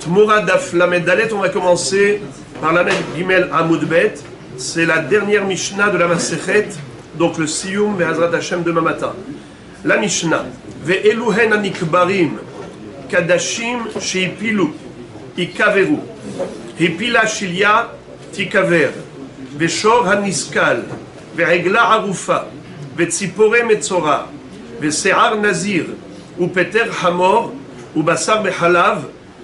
Tmura Daf Lamed Dalet, on va commencer par Lamed Gimel Amud Bet. C'est la dernière Mishnah de la Masechet, donc le Siyum Ve'azrat Hashem demain matin. La Mishnah. Ve'eluhen anikbarim kadashim sheipilu ikaveru hipila shilya tikaver ve'shor haniskal ve'egla arufa ve'tzipore metzora ve'se'ar nazir upeter hamor ubasar behalav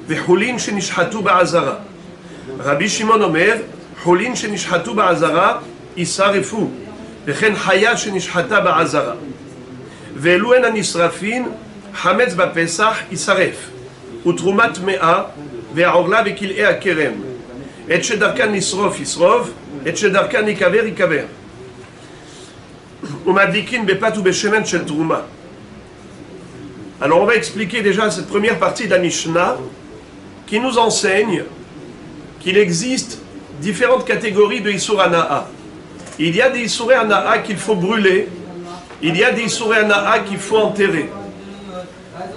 ve'chulin shenishhatu ba'azara. Rabbi Shimon Omer חולין שנשחטו בעזרה יישרפו, וכן חיה שנשחטה בעזרה. ואלו הן הנשרפין, חמץ בפסח יישרף, ותרומת טמאה, והעורלה וכלאי הכרם. את שדרכן לשרוף ישרוף, את שדרכן ייקבר ייקבר. ומדליקין בפת ובשמן של תרומה. Alors on va expliquer déjà cette première partie de la Mishnah qui nous enseigne qu'il existe différentes catégories de Issour Hana'a. Il y a des Issour Hana'a qu'il faut brûler, il y a des Issour Hana'a qu'il faut enterrer.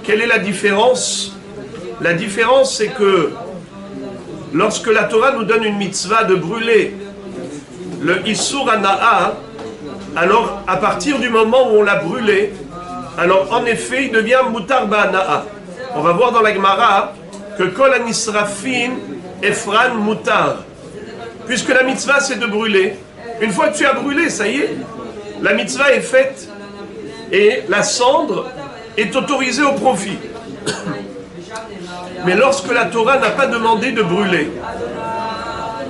Quelle est la différence? La différence, c'est que lorsque la Torah nous donne une mitzvah de brûler le Issour Hana'a, alors à partir du moment où on l'a brûlé, alors en effet il devient Mutar Ba'ana'a. On va voir dans la Gemara que Kol Anisrafin Efran Mutar. Puisque la mitzvah c'est de brûler, une fois que tu as brûlé, ça y est, la mitzvah est faite et la cendre est autorisée au profit. Mais lorsque la Torah n'a pas demandé de brûler,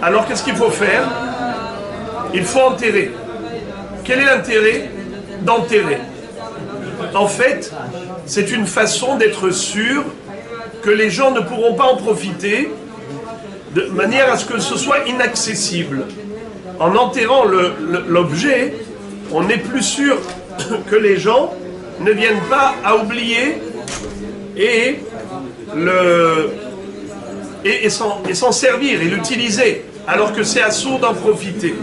alors qu'est-ce qu'il faut faire? Il faut enterrer. Quel est l'intérêt d'enterrer? En fait, c'est une façon d'être sûr que les gens ne pourront pas en profiter, de manière à ce que ce soit inaccessible. En enterrant l'objet, on est plus sûr que les gens ne viennent pas à oublier et s'en servir et l'utiliser, alors que c'est assourd d'en profiter.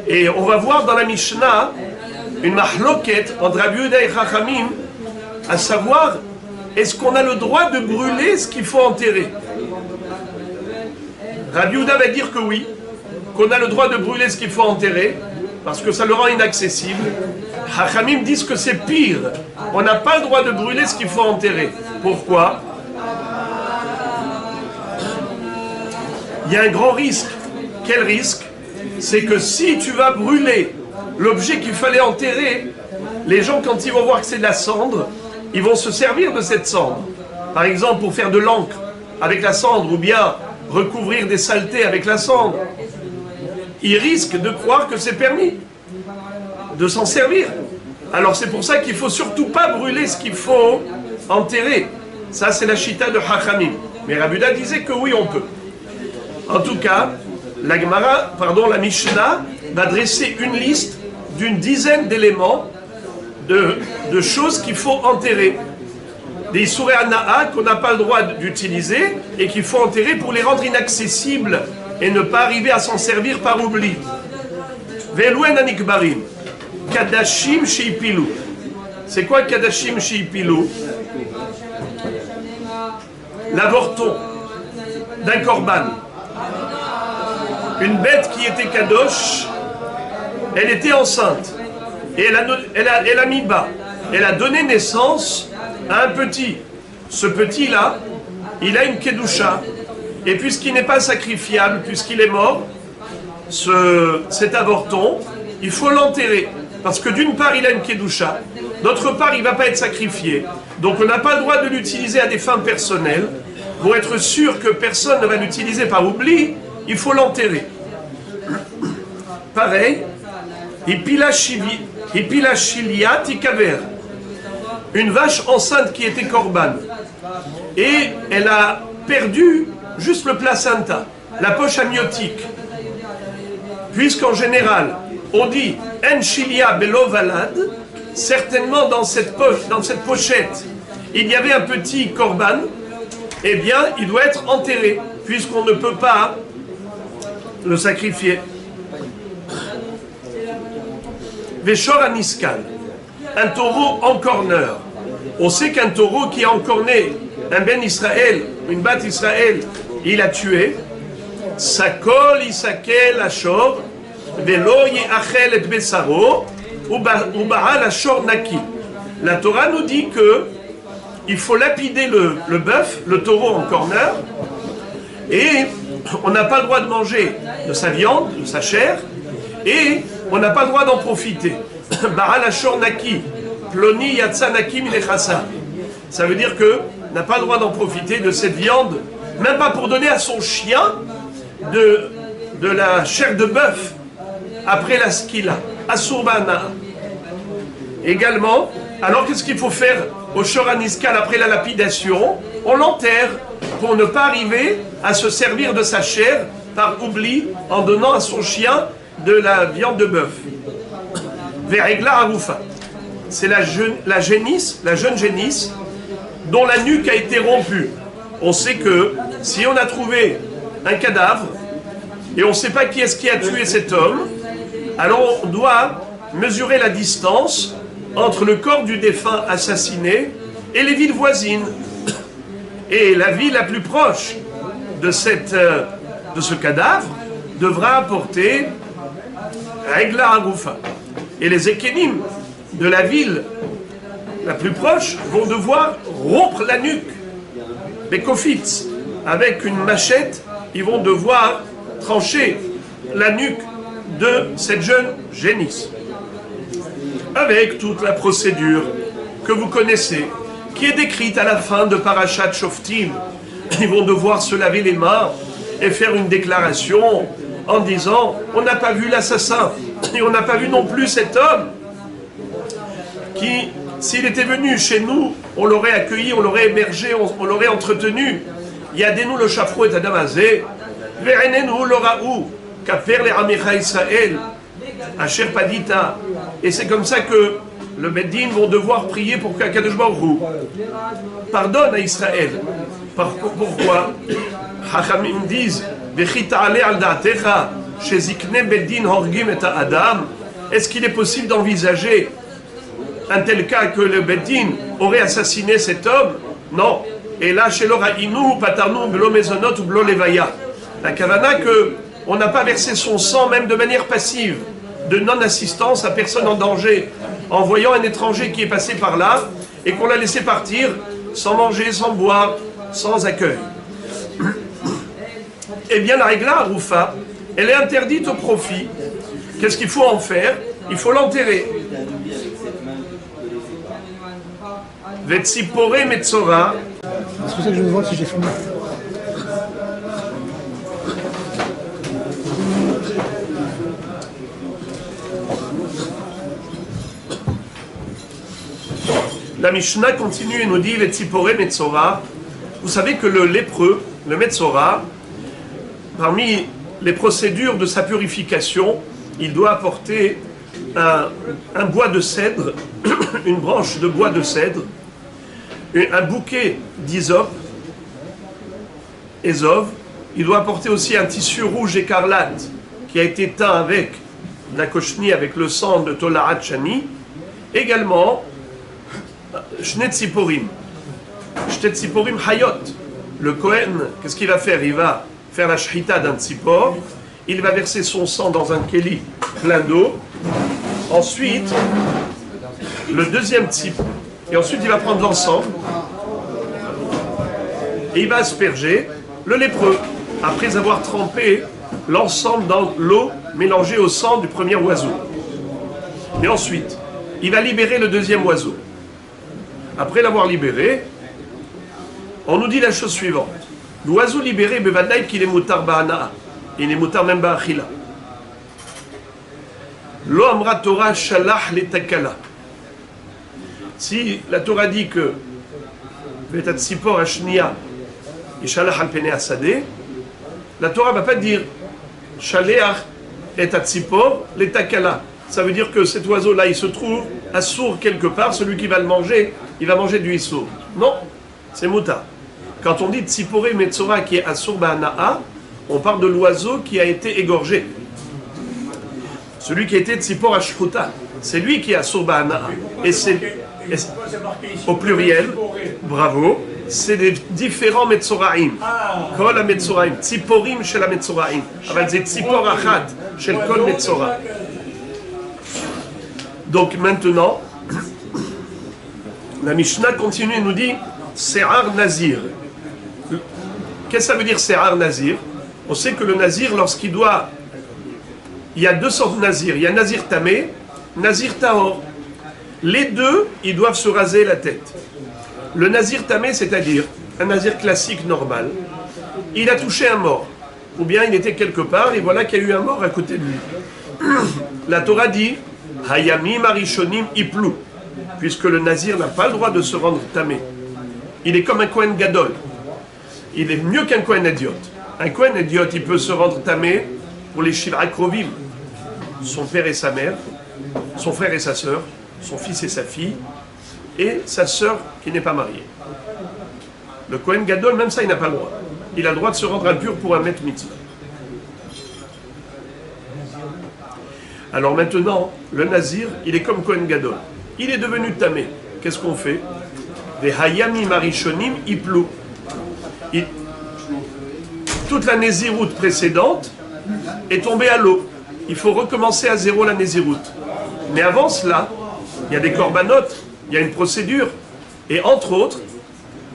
Et on va voir dans la Mishnah une mahloket entre Rabbi Yehuda et Chachamim, à savoir, est-ce qu'on a le droit de brûler ce qu'il faut enterrer? Rabbi Yehuda va dire que oui, qu'on a le droit de brûler ce qu'il faut enterrer, parce que ça le rend inaccessible. Chachamim disent que c'est pire, on n'a pas le droit de brûler ce qu'il faut enterrer. Pourquoi? Il y a un grand risque. Quel risque? C'est que si tu vas brûler l'objet qu'il fallait enterrer, les gens, quand ils vont voir que c'est de la cendre, ils vont se servir de cette cendre. Par exemple, pour faire de l'encre avec la cendre, ou bien recouvrir des saletés avec la cendre. Ils risquent de croire que c'est permis de s'en servir. Alors c'est pour ça qu'il ne faut surtout pas brûler ce qu'il faut enterrer. Ça c'est la chita de Chachamim. Mais Rabbi Yehuda disait que oui, on peut. En tout cas, la Mishnah va dresser une liste d'une dizaine d'éléments de choses qu'il faut enterrer. Des Issour Hana'a qu'on n'a pas le droit d'utiliser et qu'il faut enterrer pour les rendre inaccessibles et ne pas arriver à s'en servir par oubli. Ve'eluhen anikbarim kadashim sheipilu. C'est quoi kadashim sheipilu? L'avorton d'un korban. Une bête qui était kadosh, elle était enceinte et elle a mis bas. Elle a donné naissance à un petit. Ce petit-là, il a une kedusha, et puisqu'il n'est pas sacrifiable, puisqu'il est mort, cet avorton, il faut l'enterrer. Parce que d'une part, il a une kedusha, d'autre part, il ne va pas être sacrifié. Donc on n'a pas le droit de l'utiliser à des fins personnelles. Pour être sûr que personne ne va l'utiliser par oubli, il faut l'enterrer. Pareil, hipila shilia tikaver. Une vache enceinte qui était korban, et elle a perdu juste le placenta, la poche amniotique. Puisqu'en général, on dit en shilia belo valad, certainement dans cette pochette, il y avait un petit korban, eh bien, il doit être enterré, puisqu'on ne peut pas le sacrifier. Veshor aniskal. Un taureau encorneur. On sait qu'un taureau qui a encorné un ben Israël une bat Israël, il a tué. Sakol isakel ashor, velo yeachel et besaro, ubaal ashor naki. La Torah nous dit que il faut lapider le bœuf, le taureau en corner, et on n'a pas le droit de manger de sa viande, de sa chair, et on n'a pas le droit d'en profiter. Baal ashor naki, ploni yatsa naki milechasa. Ça veut dire que n'a pas le droit d'en profiter de cette viande, même pas pour donner à son chien de la chair de bœuf après la skila, asurbana. Également, alors qu'est-ce qu'il faut faire au Shoraniskal après la lapidation? On l'enterre pour ne pas arriver à se servir de sa chair par oubli en donnant à son chien de la viande de bœuf. Veregla arufa. C'est la jeune génisse dont la nuque a été rompue. On sait que si on a trouvé un cadavre et on ne sait pas qui est-ce qui a tué cet homme, alors on doit mesurer la distance entre le corps du défunt assassiné et les villes voisines. Et la ville la plus proche de ce cadavre devra apporter Regla Arufa. Et les Ekenim de la ville la plus proche vont devoir rompre la nuque. Les Kofitz, avec une machette, ils vont devoir trancher la nuque de cette jeune génisse. Avec toute la procédure que vous connaissez, qui est décrite à la fin de Parashat Shoftim. Ils vont devoir se laver les mains et faire une déclaration en disant « On n'a pas vu l'assassin et on n'a pas vu non plus cet homme qui, s'il était venu chez nous, on l'aurait accueilli, on l'aurait hébergé, on l'aurait entretenu. Yadenu le shafro et adamazé, ve'enenu le raou, kaper le amicha Israël, asher padita. » Et c'est comme ça que le Beddin vont devoir prier pour qu'Akadosh Baruch Hu pardonne à Israël. Pourquoi? Hachamim disent est-ce qu'il est possible d'envisager un tel cas que le Beddin aurait assassiné cet homme? Non. Et là, chez l'Oraïnou, Patarnou, Blo Mezonot ou Blo Levaya. La Kavana que on n'a pas versé son sang, même de manière passive, de non-assistance à personne en danger, en voyant un étranger qui est passé par là, et qu'on l'a laissé partir sans manger, sans boire, sans accueil. Eh bien, la régla Arufa, elle est interdite au profit. Qu'est-ce qu'il faut en faire? Il faut l'enterrer. Vetsipore Metzora. C'est pour ça que je me demande si j'ai fumé. La Mishnah continue et nous dit Vetsipore Metzora. Vous savez que le lépreux, le Metzora, parmi les procédures de sa purification, il doit apporter un bois de cèdre, une branche de bois de cèdre, un bouquet d'hysope, ésove. Il doit apporter aussi un tissu rouge écarlate qui a été teint avec la koshni, avec le sang de Tolarat Shani. Également, Shnetziporim. Shnetziporim Hayot. Le Kohen, qu'est-ce qu'il va faire? Il va faire la shrita d'un tzipor. Il va verser son sang dans un keli plein d'eau. Ensuite, le deuxième tzipor. Et ensuite, il va prendre l'ensemble. Et il va asperger le lépreux. Après avoir trempé l'ensemble dans l'eau mélangée au sang du premier oiseau. Et ensuite, il va libérer le deuxième oiseau. Après l'avoir libéré, on nous dit la chose suivante. L'oiseau libéré, bevadaï qu'il est moutar ba'ana. Il est moutar même ba'achila. Lo amra Torah shalach letakala. Si la Torah dit que vetat sipor ashnia et shalach al pene asade, la Torah ne va pas dire shaleach et tatsipor letakala. Ça veut dire que cet oiseau-là, il se trouve assour quelque part, celui qui va le manger, il va manger du issour. Non, c'est moutar. Quand on dit Tzipore Metzora qui est assour ba'ana'a, on parle de l'oiseau qui a été égorgé. Celui qui a été Tzipor Ashruta, c'est lui qui est assour ba'ana'a. Et c'est au pluriel, bravo, c'est des différents Metzoraim. Kol ha-Metzoraim. Tziporim shel ha-Metzoraim. Aval c'est tzipor achat shel kol Metzora. Donc maintenant, la Mishnah continue et nous dit Se'ar Nazir. Qu'est-ce que ça veut dire Se'ar Nazir? On sait que le Nazir, lorsqu'il doit. Il y a deux sortes de Nazir. Il y a Nazir Tamé, Nazir Tahor. Les deux, ils doivent se raser la tête. Le Nazir Tamé, c'est-à-dire un Nazir classique normal, il a touché un mort. Ou bien il était quelque part et voilà qu'il y a eu un mort à côté de lui. La Torah dit Hayamim Arishonim Iplou. Puisque le Nazir n'a pas le droit de se rendre Tamé. Il est comme un Kohen Gadol. Il est mieux qu'un Kohen Idiot. Un Kohen Idiot, il peut se rendre Tamé pour les Shivra Krovim. Son père et sa mère, son frère et sa sœur, son fils et sa fille, et sa sœur qui n'est pas mariée. Le Kohen Gadol, même ça, il n'a pas le droit. Il a le droit de se rendre impur pour un Met Mitzvah. Alors maintenant, le Nazir, il est comme Kohen Gadol. Il est devenu Tamé. Qu'est-ce qu'on fait? Des Hayamim Arishonim Iplou. Toute la Néziroute précédente est tombée à l'eau. Il faut recommencer à zéro la Néziroute. Mais avant cela, il y a des corbanotes, il y a une procédure. Et entre autres,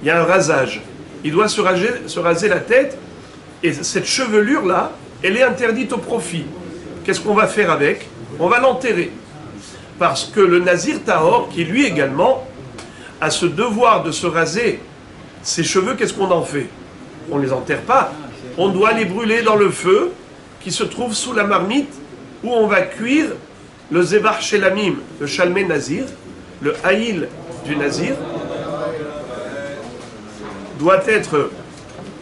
il y a un rasage. Il doit se raser la tête. Et cette chevelure-là, elle est interdite au profit. Qu'est-ce qu'on va faire avec? On va l'enterrer. Parce que le Nazir Tahor, qui lui également a ce devoir de se raser ses cheveux, qu'est-ce qu'on en fait? On ne les enterre pas. On doit les brûler dans le feu qui se trouve sous la marmite où on va cuire le Zevar Shelamim, le Shalmei Nazir, le Haïl du Nazir, doit être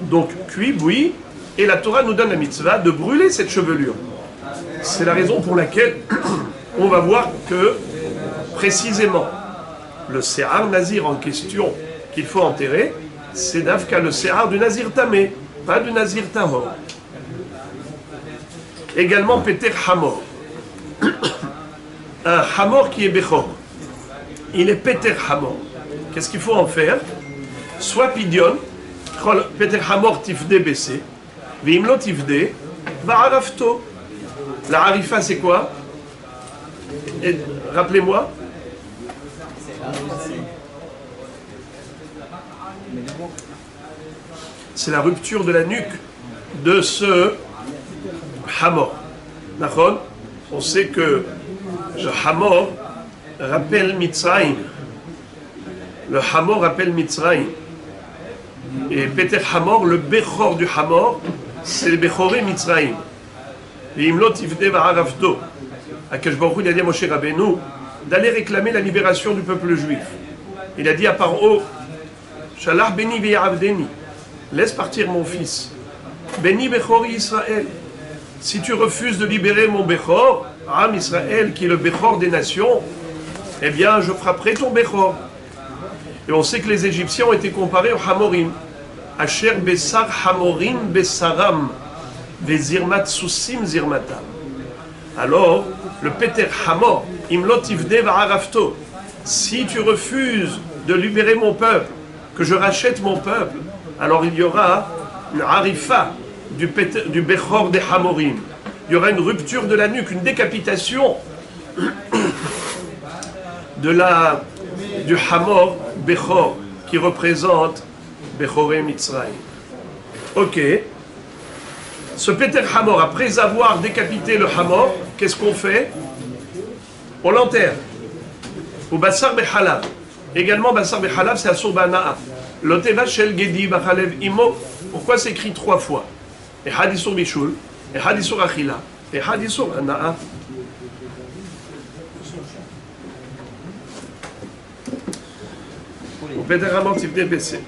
donc cuit, bouilli, et la Torah nous donne la mitzvah de brûler cette chevelure. C'est la raison pour laquelle on va voir que, précisément, le Se'ar Nazir en question qu'il faut enterrer, c'est d'Afka le Se'ar du Nazir Tamé, pas du Nazir Tahor. Également Peter Hamor. Un Hamor qui est Bechor. Il est Peter Hamor. Qu'est-ce qu'il faut en faire? Soit Pidion, Peter Hamor tifde bessé, Vimlo tifde, Ba'arafto. La harifa, c'est quoi? Rappelez-moi. C'est la rupture de la nuque de ce Hamor. D'accord? On sait que le Hamor rappelle Mitzrayim. Le Hamor rappelle Mitzrayim. Et Peter Hamor, le Bechor du Hamor, c'est le Bechoré Mitzrayim. Et Imlot Ivde Va'aravdo. Akash Baruch Hu, il a dit à Moshe Rabbeinu d'aller réclamer la libération du peuple juif. Il a dit à Paro, Shalach Beni Ve'avdeni, laisse partir mon fils. Beni Bechor Israël. Si tu refuses de libérer mon Bechor, Am Israël, qui est le Bechor des nations, eh bien je frapperai ton Bechor. Et on sait que les Égyptiens ont été comparés aux Hamorim. Asher Bessar Hamorim Bessaram, Vezirmat Soussim Zirmatam. Alors, le Peter Hamor, Imlot Ivde Va'arafto, si tu refuses de libérer mon peuple, que je rachète mon peuple, alors il y aura une harifa du Bechor des Hamorim. Il y aura une rupture de la nuque, une décapitation du Hamor Bechor, qui représente Bechoré Mitzrayim. Ok. Ce Peter Hamor, après avoir décapité le Hamor, qu'est-ce qu'on fait? On l'enterre. Ou Bassar Bechalav. Également, Bassar Bechalav, c'est Asur Bana'a. Loteva Shel Gedi Bachalev Imo. Pourquoi c'est écrit 3 fois? Et Hadisur Bishul, et Hadisur Achila, et Hadisur Ana'a. Ou Peter Hamor Tifde Bessé.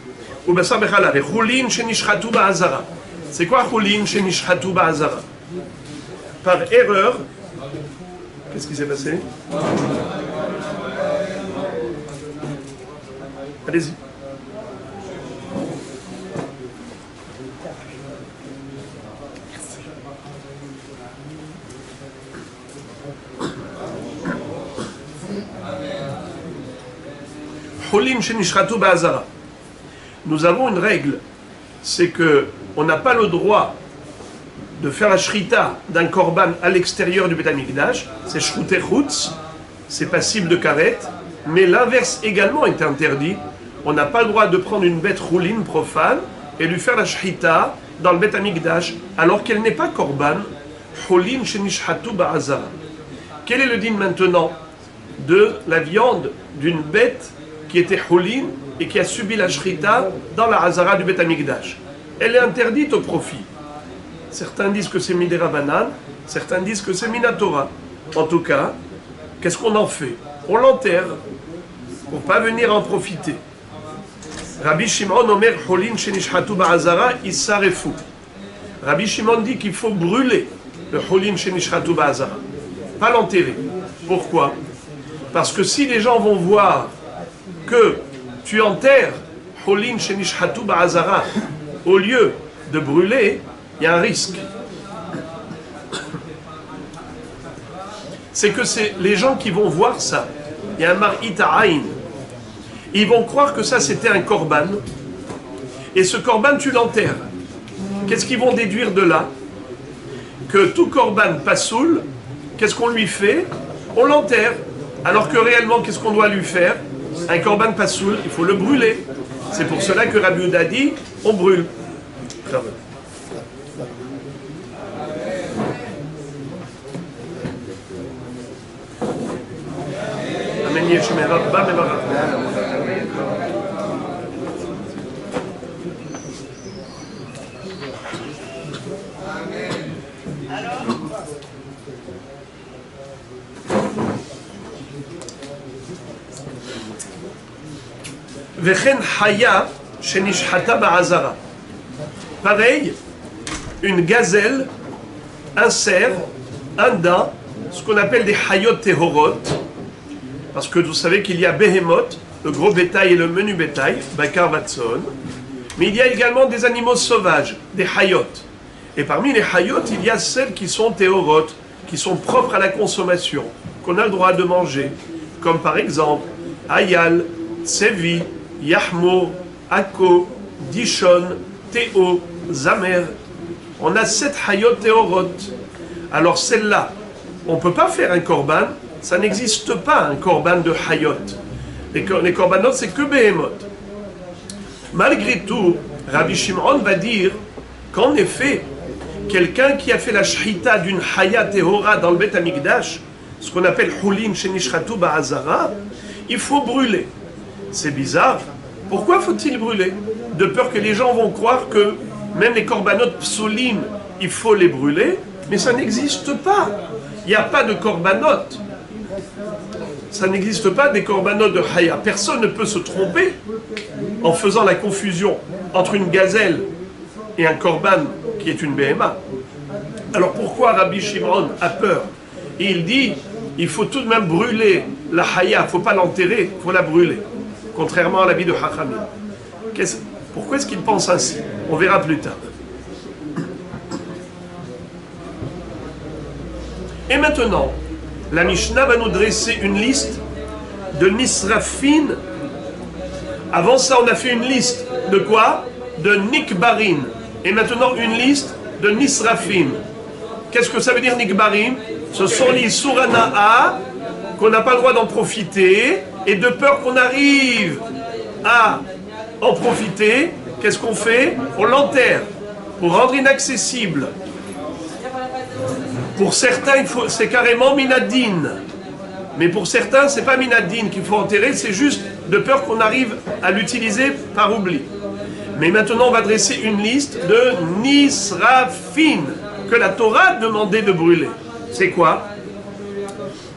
Ou Bassar Bechalav. Et Choulin Shenishchatu Ba'azara. C'est quoi Choulin Shenishchatu Ba'azara? Par erreur, qu'est-ce qui s'est passé? Allez-y. Cholim Shenishchatu Ba'azara. nous avons une règle, c'est que on n'a pas le droit de faire la shrita d'un korban à l'extérieur du Beth Amikdash, c'est shrouté chutz, c'est passible de karet, mais l'inverse également est interdit. On n'a pas le droit de prendre une bête rouline profane et lui faire la shrita dans le Beth Amikdash alors qu'elle n'est pas korban, choulin shenishhatu ba'azara. Quel est le din maintenant de la viande d'une bête qui était choulin et qui a subi la shrita dans la hazara du Beth Amikdash? Elle est interdite au profit. Certains disent que c'est Midera Banan, certains disent que c'est Minatora. En tout cas, qu'est-ce qu'on en fait? On l'enterre pour ne pas venir en profiter. Rabbi Shimon Omer Cholin Shenishhatu Ba'azara Issarefu. Rabbi Shimon dit qu'il faut brûler le Cholin Shenishhatu Ba'azara, pas l'enterrer. Pourquoi? Parce que si les gens vont voir que tu enterres Cholin Shenishhatu Ba'azara au lieu de brûler, il y a un risque. C'est que c'est les gens qui vont voir ça. Il y a un mar'it ha'ain. Ils vont croire que ça c'était un korban. Et ce korban tu l'enterres. Qu'est-ce qu'ils vont déduire de là? Que tout korban pasoul, qu'est-ce qu'on lui fait? On l'enterre. Alors que réellement, qu'est-ce qu'on doit lui faire? Un korban pasoul, il faut le brûler. C'est pour cela que Rabbi Yehuda dit, on brûle. Vechen haya shenishhata ba'azara. Pareil, une gazelle, un cerf, un daim, ce qu'on appelle des hayot tehorot, parce que vous savez qu'il y a behemoth, le gros bétail et le menu bétail, bakar vatson, mais il y a également des animaux sauvages, des hayot. Et parmi les hayot, il y a celles qui sont tehorot, qui sont propres à la consommation, qu'on a le droit de manger, comme par exemple ayal, tsevi, yahmo, ako, dishon, théo, zamer. On a 7 hayot tehorot. Alors celle-là, on ne peut pas faire un korban, ça n'existe pas un korban de hayot. Les korbanot, c'est que behemoth. Malgré tout, Rabbi Shimon va dire qu'en effet, quelqu'un qui a fait la shrita d'une haya tehora dans le Beth Amikdash, ce qu'on appelle choulin shenishchatu ba'azara, il faut brûler. C'est bizarre. Pourquoi faut-il brûler? De peur que les gens vont croire que même les korbanot psolim, il faut les brûler, mais ça n'existe pas. Il n'y a pas de korbanot. Ça n'existe pas des korbanot de haya. Personne ne peut se tromper en faisant la confusion entre une gazelle et un korban qui est une BMA. Alors pourquoi Rabbi Shimon a peur? Et il dit, il faut tout de même brûler la haya, il ne faut pas l'enterrer, il faut la brûler. Contrairement à l'avis de Chachamim. Pourquoi est-ce qu'il pense ainsi? On verra plus tard. Et maintenant, la Mishnah va nous dresser une liste de Nisrafin. Avant ça, on a fait une liste de quoi? De Nikbarin. Et maintenant, une liste de Nisrafin. Qu'est-ce que ça veut dire Nikbarin? Ce sont les Surana'a qu'on n'a pas le droit d'en profiter. Et de peur qu'on arrive à en profiter, qu'est-ce qu'on fait? On l'enterre pour rendre inaccessible. Pour certains, c'est carrément minadine. Mais pour certains, c'est pas minadine qu'il faut enterrer, c'est juste de peur qu'on arrive à l'utiliser par oubli. Mais maintenant, on va dresser une liste de nisrafin que la Torah a demandé de brûler. C'est quoi?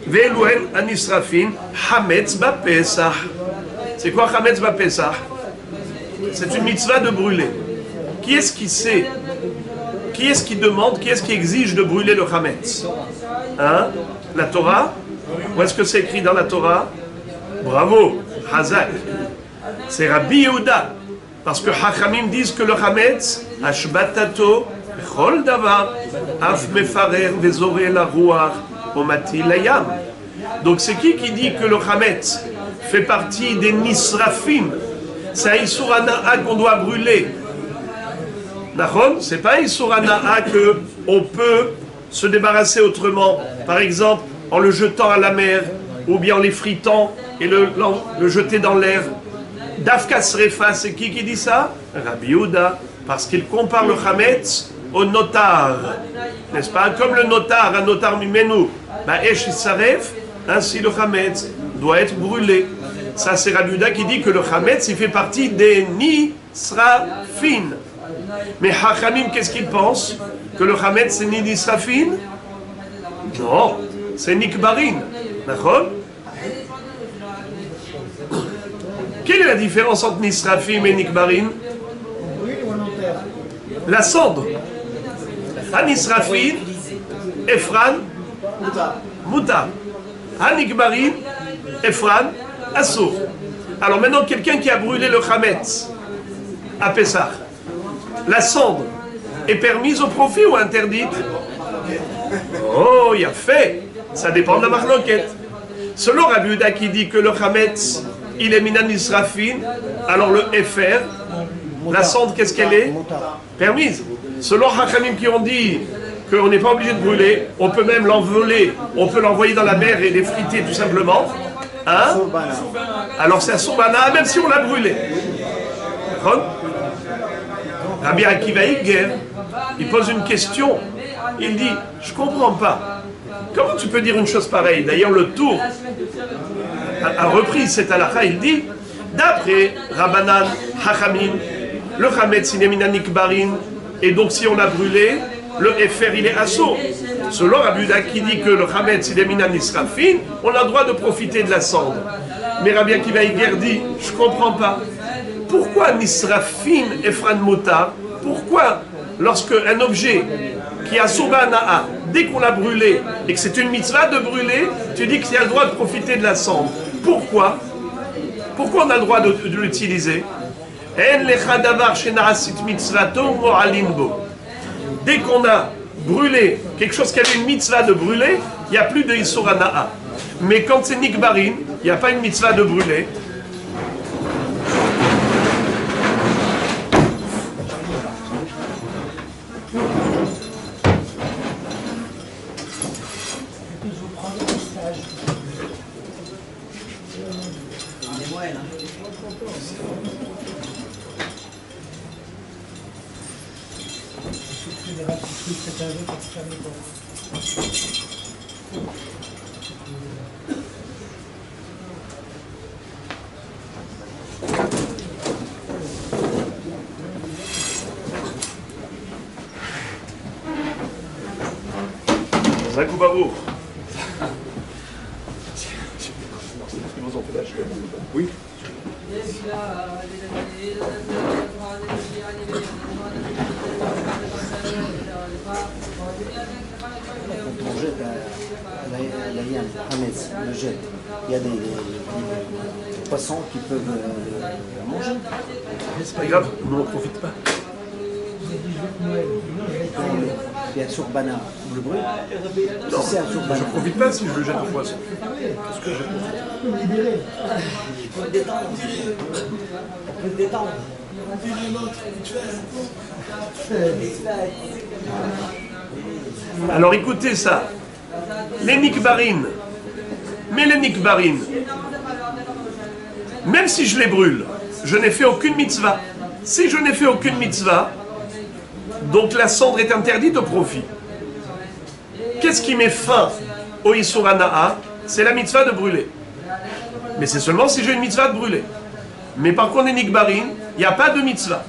Ve'elohen anisrafin hametz ba'pesach. C'est quoi hametz ba'pesach? C'est une mitzvah de brûler. Qui est-ce qui sait? Qui est-ce qui demande, qui est-ce qui exige de brûler le Hametz? Hein? La Torah? Où est-ce que c'est écrit dans la Torah? Bravo, Hazak. C'est Rabbi Yehuda. Parce que Hachamim disent que le Hametz, Ashbatato, Chol Davar, Af Mefarer, Vezore la Ruach, Omati Layam. Donc c'est qui dit que le Hametz fait partie des Nisrafim? c'est un Issour Hana'a qu'on doit brûler. D'accord? C'est pas un Issour Hana'a qu'on peut se débarrasser autrement. Par exemple, en le jetant à la mer, ou bien en les fritant et le jeter dans l'air. Dafka Srefa, c'est qui dit ça? Rabbi Yehuda, parce qu'il compare le Chametz au notar. N'est-ce pas? Comme le notar, un notar mimenu, Esh Saref, ainsi le Chametz doit être brûlé. Ça, c'est Rabbi Yehuda qui dit que le Chametz, il fait partie des Nisrafin. Mais Hachamim, qu'est-ce qu'ils pensent? Que le Chametz, c'est ni Nisrafin? Non, c'est Nikbarin. D'accord? Quelle est la différence entre Nisrafim et Nikbarin? La cendre. Nisrafim, Efran, Muta. Nikbarin, Efran, Assour. Alors maintenant, quelqu'un qui a brûlé le Chametz à Pessah, la cendre est permise au profit ou interdite? Oh, il a fait. Ça dépend de la marloquette. Selon Rabbi Yehuda qui dit que le Chametz, il est minan Nisrafin, alors le Efer, la cendre, qu'est-ce qu'elle est? Permise. Selon Hachamim qui ont dit qu'on n'est pas obligé de brûler, on peut même l'envoler, on peut l'envoyer dans la mer et les friter tout simplement. Hein? Alors c'est un Soubana, même si on l'a brûlé. Rabbi Akiva Iger, il pose une question. Il dit, je comprends pas. Comment tu peux dire une chose pareille? D'ailleurs, le Tour a repris cette halakha, il dit, d'après Rabbanan, Hachamim, le Chametz il est minan Nikbarin, et donc si on l'a brûlé, le Efer il est assourd. Selon Rabbi Yehuda qui dit que le Chametz il est minan Nisrafin, on a le droit de profiter de la cendre. Mais Rabbi Akiva Iger dit, je comprends pas. Pourquoi Nisrafin Efran Mutar? Pourquoi lorsque un objet qui a Soubana'a, dès qu'on l'a brûlé, et que c'est une mitzvah de brûler, tu dis qu'il y a le droit de profiter de la cendre? Pourquoi? Pourquoi on a le droit de l'utiliser? Dès qu'on a brûlé quelque chose qui avait une mitzvah de brûler, il n'y a plus de Issour Hana'a. Mais quand c'est Nikbarin, il n'y a pas une mitzvah de brûler. Zakoubabour. Oui. Quand on jette la viande, le Hametz, on le jette, il y a des poissons qui peuvent la manger. C'est pas grave, nous on ne profite pas. Il y a Sourbana, on le brûle. Non, Si c'est un Sourbana. je ne profite pas si je le jette au poisson. Qu'est-ce que je profite? Il faut le détendre. On peut le détendre. Alors écoutez ça. Les Nikbarin. Mais les Nikbarin, même si je les brûle, je n'ai fait aucune mitzvah. Si je n'ai fait aucune mitzvah, donc la cendre est interdite au profit. Qu'est-ce qui met fin au Issour Hana'a? C'est la mitzvah de brûler. Mais c'est seulement si j'ai une mitzvah de brûler. Mais par contre, les Nikbarin, il n'y a pas de mitzvah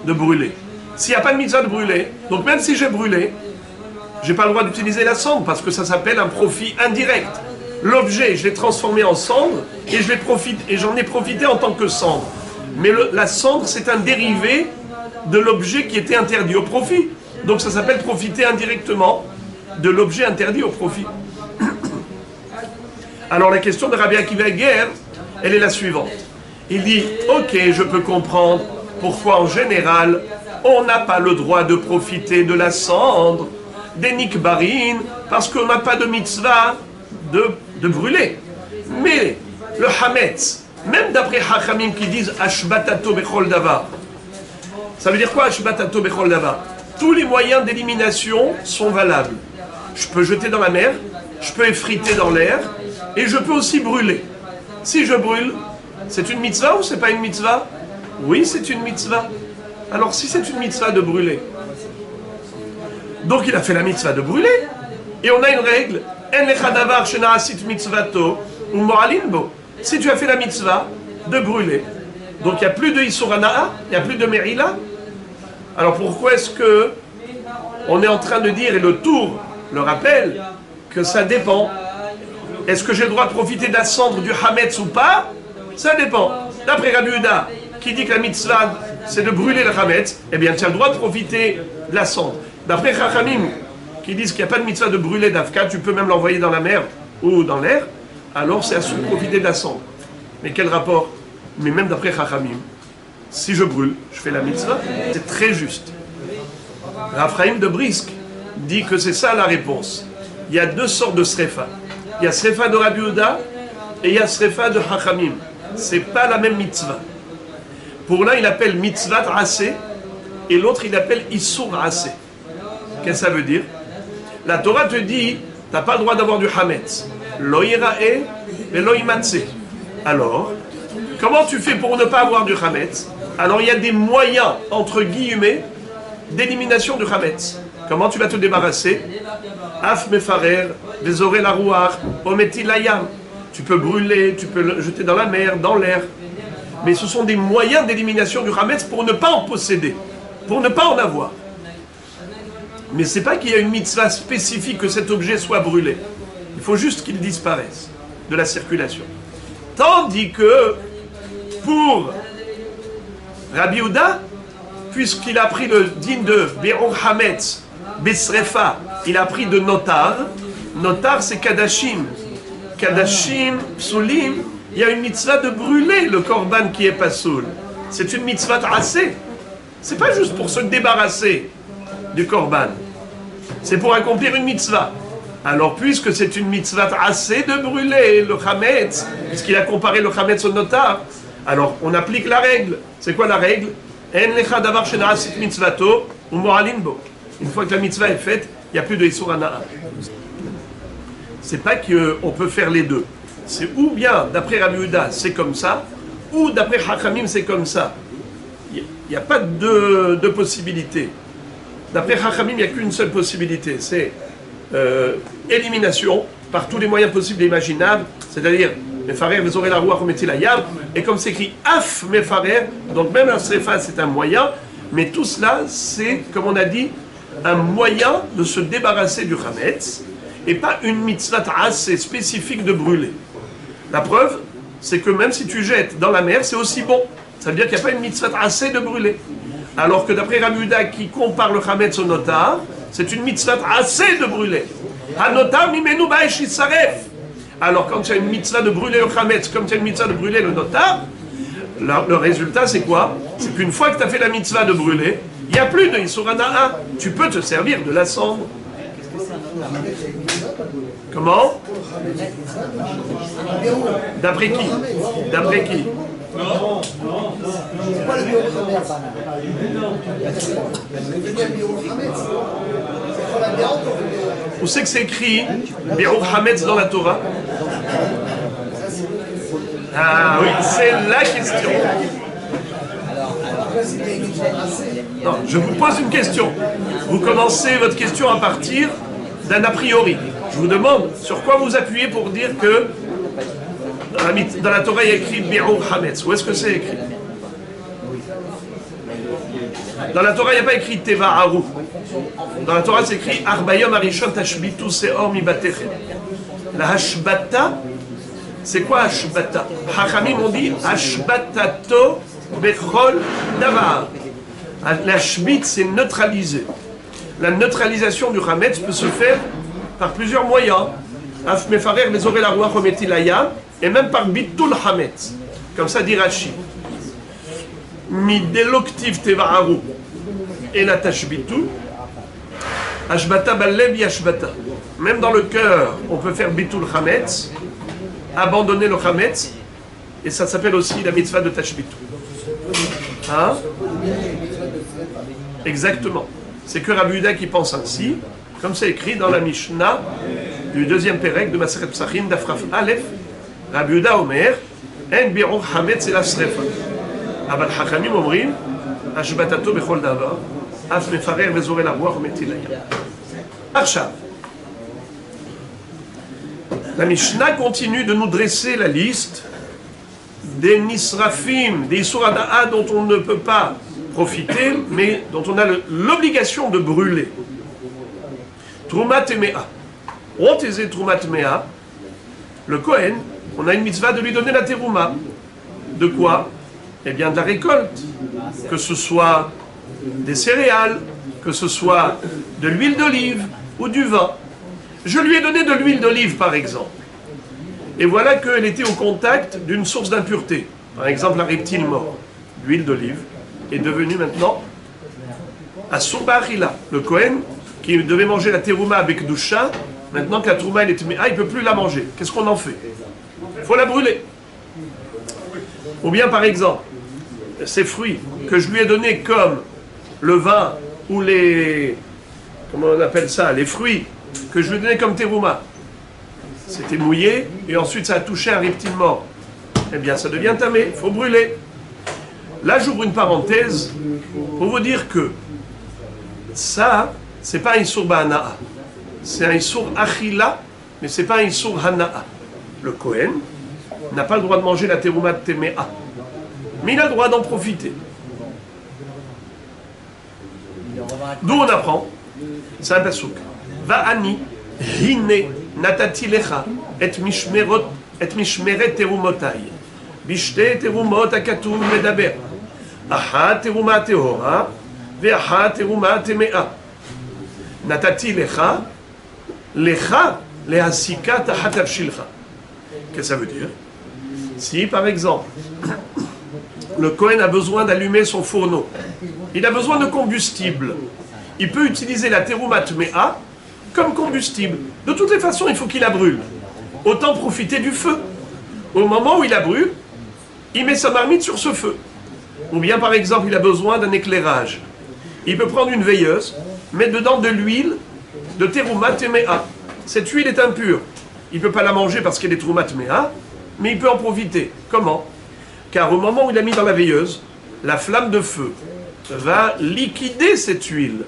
de brûler. S'il n'y a pas de mitzvah de brûler, donc même si j'ai brûlé, je n'ai pas le droit d'utiliser la cendre parce que ça s'appelle un profit indirect. L'objet, je l'ai transformé en cendre et j'en ai profité en tant que cendre. Mais la cendre, c'est un dérivé de l'objet qui était interdit au profit. Donc ça s'appelle profiter indirectement de l'objet interdit au profit. Alors la question de Rabbi Akiva Iger, elle est la suivante. Il dit, ok, je peux comprendre pourquoi en général, on n'a pas le droit de profiter de la cendre, des nikbarin, parce qu'on n'a pas de mitzvah de brûler. Mais le hametz, Même d'après Hachamim qui disent Ashbatato Bechol Davar. Ça veut dire quoi Ashbatato Bechol Davar? Tous les moyens d'élimination sont valables. Je peux jeter dans la mer, je peux effriter dans l'air, et je peux aussi brûler. Si je brûle, c'est une mitzvah ou c'est pas une mitzvah? Oui, c'est une mitzvah. Alors si c'est une mitzvah de brûler, donc il a fait la mitzvah de brûler. Et on a une règle. Si tu as fait la mitzvah de brûler, donc il n'y a plus de Isurana'a, il n'y a plus de Merila. Alors pourquoi est-ce que on est en train de dire, et le tour le rappelle, que ça dépend? Est-ce que j'ai le droit de profiter de la cendre du Hametz ou pas? Ça dépend. D'après Rabbi Yehuda, qui dit que la mitzvah c'est de brûler le Hametz, eh bien tu as le droit de profiter de la cendre. D'après Chachamim, qui disent qu'il n'y a pas de mitzvah de brûler d'Afka, tu peux même l'envoyer dans la mer ou dans l'air, alors c'est à se profiter de la cendre. Mais quel rapport? Mais même d'après Chachamim, si je brûle, je fais la mitzvah, c'est très juste. Raphaïm de Brisk dit que c'est ça la réponse. Il y a deux sortes de srefa. Il y a srefa de Rabbi Yehuda et il y a srefa de Chachamim. C'est pas la même mitzvah. Pour l'un, il appelle mitzvah assez et l'autre, il appelle issur assez. Qu'est-ce que ça veut dire? La Torah te dit, tu n'as pas le droit d'avoir du hametz. Lo yira'e et lo yimatse. Alors, comment tu fais pour ne pas avoir du hametz? Alors, il y a des moyens, entre guillemets, d'élimination du hametz. Comment tu vas te débarrasser? Af mefarer, désoré la rouar, ometi layam. Tu peux brûler, tu peux le jeter dans la mer, dans l'air. Mais ce sont des moyens d'élimination du hametz pour ne pas en posséder, pour ne pas en avoir. Mais ce n'est pas qu'il y a une mitzvah spécifique que cet objet soit brûlé. Il faut juste qu'il disparaisse de la circulation. Tandis que pour Rabbi Yehuda, puisqu'il a pris le din de Be'or Hametz, Besrefa, il a pris de Notar. Notar, c'est Kadashim. Kadashim, Psulim, il y a une mitzvah de brûler le korban qui est pas soul. C'est une mitzvah assez. C'est pas juste pour se débarrasser du korban. C'est pour accomplir une mitzvah. Alors, puisque c'est une mitzvah assez de brûler le chametz, puisqu'il a comparé le chametz au notar, alors on applique la règle. C'est quoi la règle? En lecha davar shena'asit mitzvato ou mo'alin bo. Une fois que la mitzvah est faite, il n'y a plus de issur hana'a. C'est pas qu'on peut faire les deux. C'est ou bien, d'après Rabbi Yehuda, c'est comme ça, ou d'après Chachamim, c'est comme ça. Il n'y a pas de possibilité. D'après Chachamim, il n'y a qu'une seule possibilité, c'est élimination par tous les moyens possibles et imaginables, c'est-à-dire Mefarer, Vezorer la Ruach, Ometi la Yam, et comme c'est écrit Af Mefarer, donc même un Srefa c'est un moyen, mais tout cela c'est, comme on a dit, un moyen de se débarrasser du Hametz, et pas une mitzvah assez spécifique de brûler. La preuve, c'est que même si tu jettes dans la mer, c'est aussi bon. Ça veut dire qu'il n'y a pas une mitzvah assez de brûler. Alors que d'après Rabbi Yehuda qui compare le Hametz au notar, c'est une mitzvah assez de brûler. Ha-notar mimenu ba'esh yisaref. Alors quand tu as une mitzvah de brûler le Hametz, comme tu as une mitzvah de brûler le notar, le résultat c'est quoi? C'est qu'une fois que tu as fait la mitzvah de brûler, il n'y a plus de Issur Hana'a. Tu peux te servir de la cendre. Comment? D'après qui? D'après qui? Où c'est que c'est écrit Be'or Hametz dans la Torah? Ah oui, c'est la question. Non, je vous pose une question. Vous commencez votre question à partir d'un a priori. Je vous demande sur quoi vous appuyez pour dire que dans la Torah il y a écrit Be'or Hametz. Où est-ce que c'est écrit? Dans la Torah il n'y a pas écrit Teva Haru. Dans la Torah c'est écrit Arbayom Arishon Tashbitu Seor Mibatechem. La Hashbata, c'est quoi Hashbata? Hachamim on dit Hashbatato Bechol Davar. La Shbit c'est neutraliser. La neutralisation du Hametz peut se faire par plusieurs moyens. Af mefarer vezorer la ruach ometi layam, et même par bitul Hametz. Comme ça dit Rashi. Mi deloktiv tevaharu et la tashbitu. Ashbata ballev yashbata. Même dans le cœur, on peut faire bitul Hametz, abandonner le Hametz, et ça s'appelle aussi la mitzvah de Tashbitu. Hein? Exactement. C'est que Rabbi Yehuda qui pense ainsi, comme c'est écrit dans la Mishnah du deuxième Pérec de Maseret Psachim d'Afraf Aleph. Rabbi Yehuda Omer, En bi'or hametz ela srefa. Aval hachamim omrim, ashbatato bechol davar, af mefarer vezore la ruach umetil hayam. Arshav. La Mishnah continue de nous dresser la liste des nisrafim, des surada'a dont on ne peut pas profiter, mais dont on a l'obligation de brûler. Troumat Mea. Oteze Troumat Mea. Le Kohen, on a une mitzvah de lui donner la terouma. De quoi? Eh bien de la récolte. Que ce soit des céréales, que ce soit de l'huile d'olive ou du vin. Je lui ai donné de l'huile d'olive par exemple. Et voilà qu'elle était au contact d'une source d'impureté. Par exemple un reptile mort. L'huile d'olive est devenue maintenant Asur Ba'achila. Le Kohen qui devait manger la terouma avec doucha, maintenant que la terouma elle est il ne peut plus la manger. Qu'est-ce qu'on en fait? Il faut la brûler. Ou bien par exemple, ces fruits que je lui ai donnés comme le vin ou les... comment on appelle ça? Les fruits que je lui ai donnés comme terouma. C'était mouillé et ensuite ça a touché un reptile mort. Eh bien ça devient tamé, il faut brûler. Là j'ouvre une parenthèse pour vous dire que ça, c'est pas un Issour Ba'ana'a. C'est un Issour Achila, mais c'est pas un Issour Hana'a. Le Kohen n'a pas le droit de manger la terouma de Teme'a. Mais il a le droit d'en profiter. D'où on apprend, c'est un pasouk. Va'ani, hine, natati lecha, et mishmeret terumotai. Bishte terumot akatuv medaber. Aha teruma tehora, ve'aha teruma teme'a. Natati lecha, lecha, lehasika tahatav shilcha. Qu'est-ce que ça veut dire? Si, par exemple, le Kohen a besoin d'allumer son fourneau, il a besoin de combustible, il peut utiliser la terouma tme'a comme combustible. De toutes les façons, il faut qu'il la brûle. Autant profiter du feu. Au moment où il la brûle, il met sa marmite sur ce feu. Ou bien, par exemple, il a besoin d'un éclairage. Il peut prendre une veilleuse, mettre dedans de l'huile de terouma tme'a. Cette huile est impure. Il ne peut pas la manger parce qu'elle est terouma tme'a, mais il peut en profiter. Comment? Car au moment où il a mis dans la veilleuse, la flamme de feu va liquider cette huile,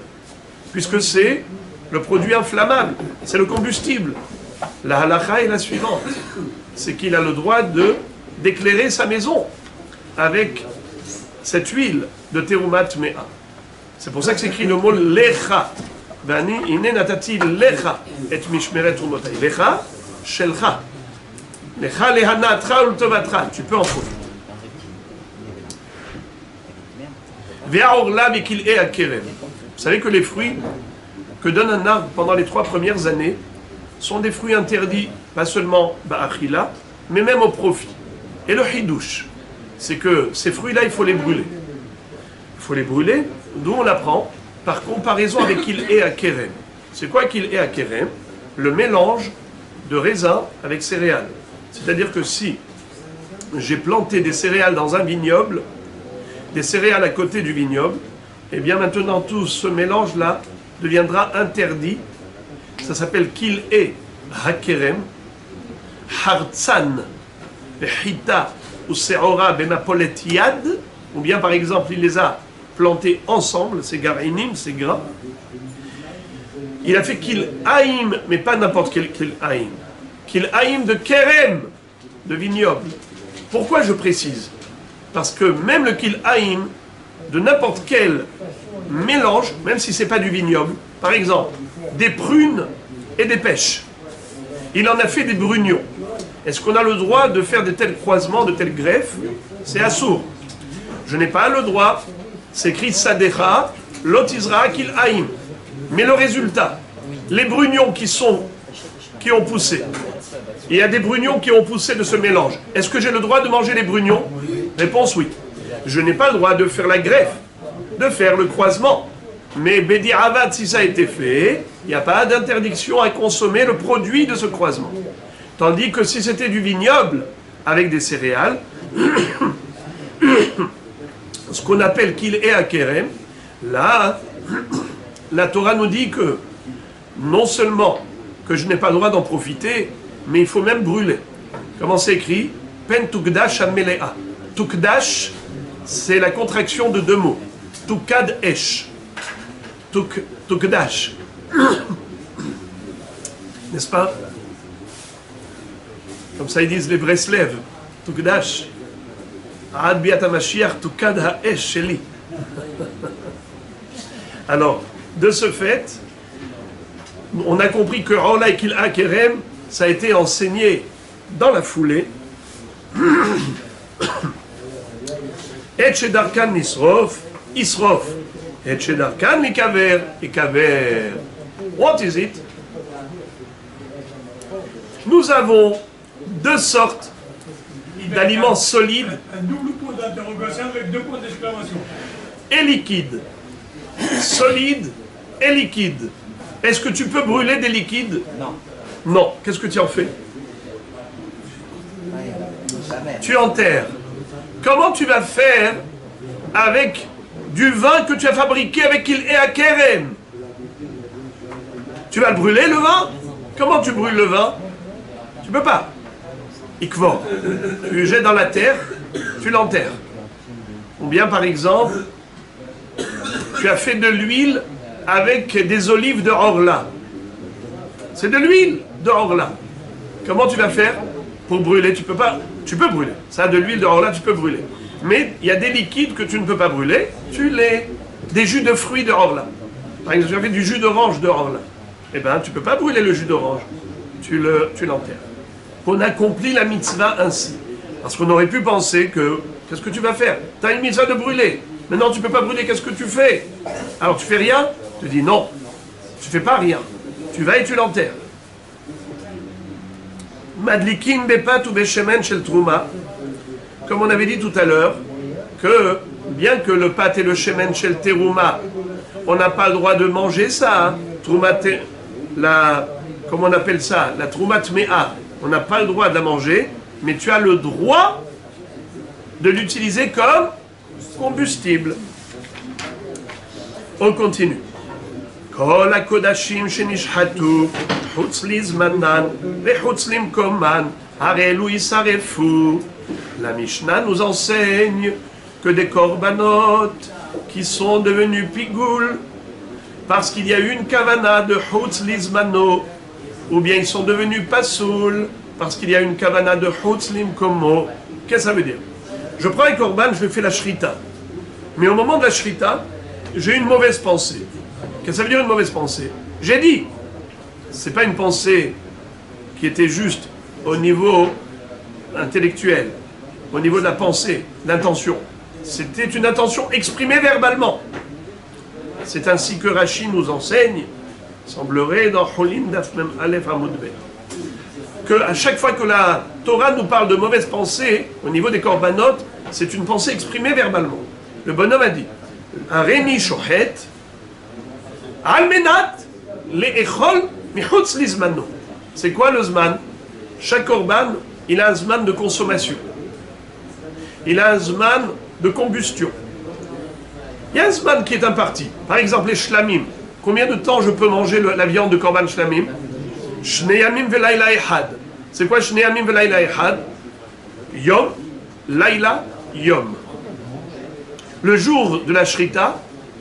puisque c'est le produit inflammable, c'est le combustible. La halakha est la suivante, c'est qu'il a le droit d'éclairer sa maison avec cette huile de terouma tme'a. C'est pour ça que c'est écrit le mot lecha. Vani ine natati lecha et mishmeret terumotai. Lecha shelcha. Lecha lehanatra ultovatra. Tu peux en profiter. Vous savez que les fruits que donne un arbre pendant les 3 premières années sont des fruits interdits, pas seulement ba'achila, mais même au profit. Et le hidouche, c'est que ces fruits-là, il faut les brûler. Il faut les brûler, d'où on apprend par comparaison avec qu'il est à Kerem. C'est quoi qu'il est à Kerem? Le mélange de raisin avec céréales. C'est-à-dire que si j'ai planté des céréales dans un vignoble, des céréales à côté du vignoble, et bien maintenant tout ce mélange-là deviendra interdit. Ça s'appelle qu'il est hakerem, hartzan, hita ou seora benapolet yad, ou bien par exemple il les a plantés ensemble, ces garinim, ces grains. Il a fait qu'il haïm, mais pas n'importe quel qu'il haïm. Qu'il haïm de kerem, de vignoble. Pourquoi je précise? Parce que même le qu'il haïm, de n'importe quel mélange, même si ce n'est pas du vignoble, par exemple, des prunes et des pêches. Il en a fait des brugnons. Est-ce qu'on a le droit de faire de tels croisements, de telles greffes? C'est assourd. Je n'ai pas le droit. C'est écrit Sadecha, Lotizra, Kil Haïm. Mais le résultat, les brugnons qui ont poussé, il y a des brugnons qui ont poussé de ce mélange. Est-ce que j'ai le droit de manger les brugnons? Réponse oui. Je n'ai pas le droit de faire la greffe, de faire le croisement. Mais Bedi Avad, si ça a été fait, il n'y a pas d'interdiction à consommer le produit de ce croisement. Tandis que si c'était du vignoble avec des céréales, ce qu'on appelle qu'il est à Kerem, là, la Torah nous dit que non seulement que je n'ai pas le droit d'en profiter, mais il faut même brûler. Comment c'est écrit? Pen tukdash amelea. Tukdash, c'est la contraction de deux mots. Tukad esh. Tukdash. N'est-ce pas? Comme ça ils disent les Breslev. Tukdash. Ad biat hamashiach tukad haesh sheli. Alors, de ce fait, on a compris que Ola Kil Akerem, ça a été enseigné dans la foulée. Et Shedarkan Isrof, Isrof. Et Shedarkan Ikaver, Ikaver. What is it? Nous avons deux sortes d'aliments solides Un double point d'interrogation avec deux points d'exclamation. et liquides. Solides et liquides. Est-ce que tu peux brûler des liquides? Non. Non. Qu'est-ce que tu en fais? Jamais. Tu enterres. Comment tu vas faire avec du vin que tu as fabriqué avec il et à Kerem? Tu vas le brûler, le vin? Comment tu brûles le vin? Tu peux pas. Ikvor. Tu le jettes dans la terre, tu l'enterres. Ou bien, par exemple, tu as fait de l'huile avec des olives de Orla. C'est de l'huile de Orla. Comment tu vas faire pour brûler? Tu peux pas. Tu peux brûler. Ça, de l'huile de Orla, tu peux brûler. Mais il y a des liquides que tu ne peux pas brûler. Des jus de fruits de Orla. Par exemple, tu as fait du jus d'orange de Orla. Eh bien, tu ne peux pas brûler le jus d'orange. Tu l'enterres. On accomplit la mitzvah ainsi. Parce qu'on aurait pu penser que, qu'est-ce que tu vas faire? Tu as une mitzvah de brûler. Maintenant, tu ne peux pas brûler, qu'est-ce que tu fais? Alors, tu fais rien? Tu dis non. Tu ne fais pas rien. Tu vas et tu l'enterres. Madlikin bepat ou beshemen shel trouma. Comme on avait dit tout à l'heure, que bien que le pat et le shemen shel terouma, on n'a pas le droit de manger ça. Hein. Trouma, comment on appelle ça? La trouma tmea. On n'a pas le droit de la manger, mais tu as le droit de l'utiliser comme combustible. On continue. Kol hakodashim shenishhatu chutz lizmanan vechutz limkoman harelu yisarefu. La Mishnah nous enseigne que des korbanot qui sont devenus pigoul parce qu'il y a eu une kavana de chutz lizmano, ou bien ils sont devenus pasoul parce qu'il y a une kavana de chutz limkomo. Qu'est-ce que ça veut dire? Je prends un korban, je fais la shrita. Mais au moment de la shrita, j'ai une mauvaise pensée. Qu'est-ce que ça veut dire une mauvaise pensée? J'ai dit, c'est pas une pensée qui était juste au niveau intellectuel, au niveau de la pensée, l'intention. C'était une intention exprimée verbalement. C'est ainsi que Rashi nous enseigne, semblerait dans Cholim Daf Mem Aleph Amud Bet, que à chaque fois que la Torah nous parle de mauvaise pensée, au niveau des korbanot, c'est une pensée exprimée verbalement. Le bonhomme a dit, Areni Shohet, Almenat, Le'echol, Michutz Lizmano. C'est quoi le Zman? Chaque korban, il a un Zman de consommation. Il a un Zman de combustion. Il y a un Zman qui est imparti. Par exemple, les Shlamim. Combien de temps je peux manger la viande de korban Shlamim? Shneyamim velayla ehad. C'est quoi Shneyamim velayla ehad? Yom, Laila, Yom. Le jour de la Shrita,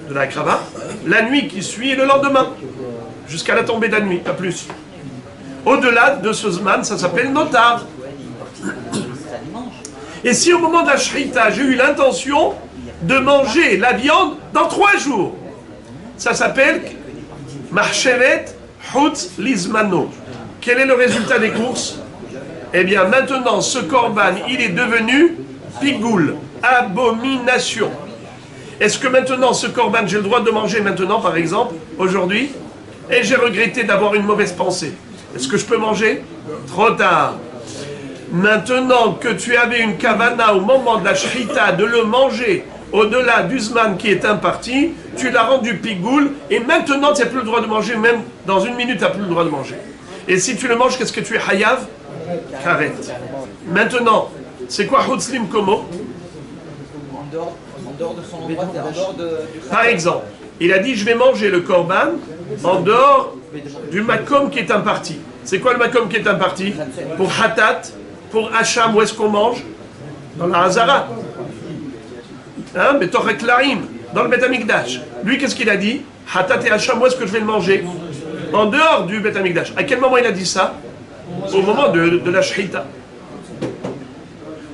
de la Krava, la nuit qui suit et le lendemain, jusqu'à la tombée de la nuit, pas plus. Au-delà de ce Zman, ça s'appelle Notar. Et si au moment de la Shrita, j'ai eu l'intention de manger la viande dans 3 jours, ça s'appelle Marchevet Chutz Lizmano. Quel est le résultat des courses? Eh bien, maintenant, ce korban, il est devenu pigoul, abomination. Est-ce que maintenant, ce korban, j'ai le droit de manger maintenant, par exemple, aujourd'hui, et j'ai regretté d'avoir une mauvaise pensée? Est-ce que je peux manger? Trop tard. Maintenant que tu avais une kavana au moment de la shrita de le manger au-delà du zman qui est imparti, tu l'as rendu pigoul, et maintenant tu n'as plus le droit de manger, même dans 1 minute tu n'as plus le droit de manger. Et si tu le manges, qu'est-ce que tu es hayav? Karet. Maintenant, C'est quoi Chutz Limkomo? En dehors de son endroit, en dehors du... Par exemple, il a dit je vais manger le korban en dehors du makom qui est imparti. C'est quoi le makom qui est imparti? Pour hatat, pour hacham, où est-ce qu'on mange? Dans la hazara. Hein, mais torek laim, dans le Bet Amikdash. Lui, qu'est-ce qu'il a dit? Hatat et hacham, où est-ce que je vais le manger? En dehors du Bet Amikdash. À quel moment il a dit ça? Au moment de la shchita.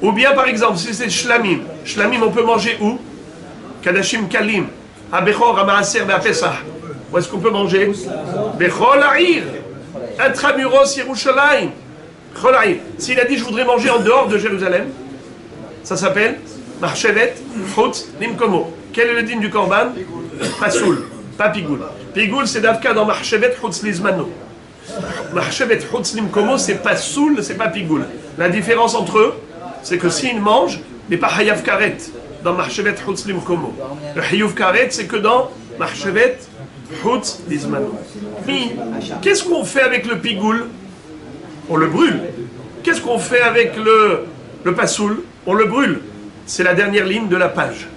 Ou bien, par exemple, si c'est shlamim. Shlamim, on peut manger où? Kadashim kalim. À Bechor, à Maaser, à Pesach. Où est-ce qu'on peut manger? Bechol Ha'ir. Intramuros Yerushalayim. Bechol Ha'ir. S'il a dit je voudrais manger en dehors de Jérusalem, ça s'appelle Marchevet Chutz Limkomo. Quel est le din du korban? Pasoul, pas pigoul. Pigoul, c'est d'Avka dans Marchevet Chutz Lizmano. Marchevet Chutz Limkomo, c'est pasoul, c'est pas pigoul. La différence entre eux, c'est que s'il mange, mais pas Hayav Karet dans Marchevet Chutz Limkomo. Le Hayav Karet, c'est que dans Marchevet Chutz Lizmano. Qu'est-ce qu'on fait avec le pigoul? On le brûle. Qu'est-ce qu'on fait avec le pasoul? On le brûle. C'est la dernière ligne de la page.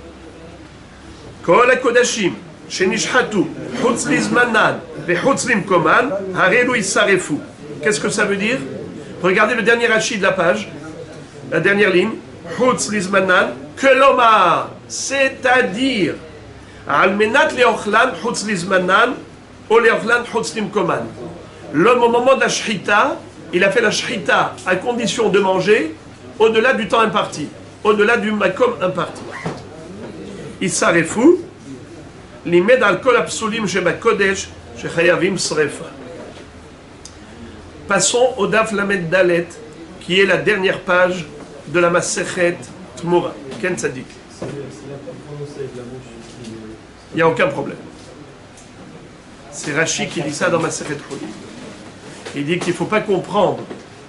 Kol HaKodashim, Shenishhatu, Chutz Lizmanan, Chutz Limkoman, Harelu Isarefu. Qu'est-ce que ça veut dire? Regardez le dernier hachi de la page, la dernière ligne. Chutz Lizmanan, Kelomar, c'est-à-dire, Almenat Leochlan, Chutz Lizmanan, O Leochlan, Chutz Limkoman. L'homme, au moment de la shchita, il a fait la shchita à condition de manger au-delà du temps imparti, au-delà du makom imparti. Isarefu, limed al kol apsulim sheba kodesh shechayavim srefa. Passons au Daf Lamed Dalet, qui est la dernière page de la Masechet Tmura. Ken Tzadik. Il n'y a aucun problème. C'est Rashi qui dit ça dans Masechet Choli. Il dit qu'il ne faut pas comprendre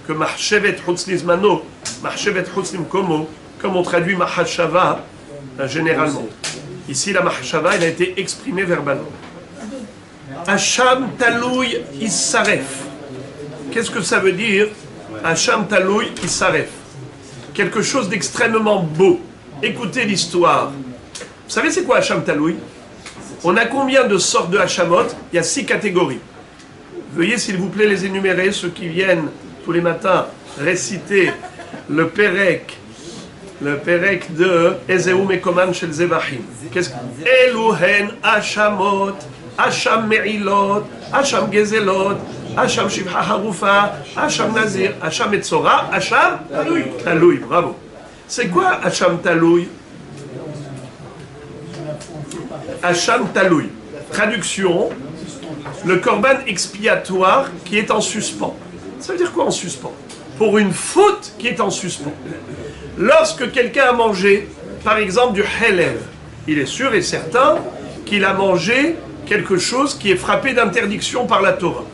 que Marchevet Chutz Lizmano, Marchevet Chutz Limkomo, comme on traduit Mahashava généralement. Ici, la Mahashava, elle a été exprimée verbalement. Hacham Talouy Issaref. Qu'est-ce que ça veut dire? Hacham Talouy Issaref. Quelque chose d'extrêmement beau. Écoutez l'histoire. Vous savez c'est quoi Hacham Talouy? On a combien de sortes de Hachamot? Il y a 6 catégories. Veuillez s'il vous plaît les énumérer, ceux qui viennent tous les matins réciter le Perek de Ezeu Mekoman Shel Zevachim. Qu'est-ce que Eluhen Hashamot, Hasham Me'ilot, Hasham Gezelot, Hasham Shivcha Harufa, Hasham Nazir, Hasham Etzora, Hasham Talouy. Bravo. C'est quoi Hasham Talouy? Hasham Talouy. Traduction, le korban expiatoire qui est en suspens. Ça veut dire quoi en suspens? Pour une faute qui est en suspens. Lorsque quelqu'un a mangé, par exemple, du helev, il est sûr et certain qu'il a mangé quelque chose qui est frappé d'interdiction par la Torah.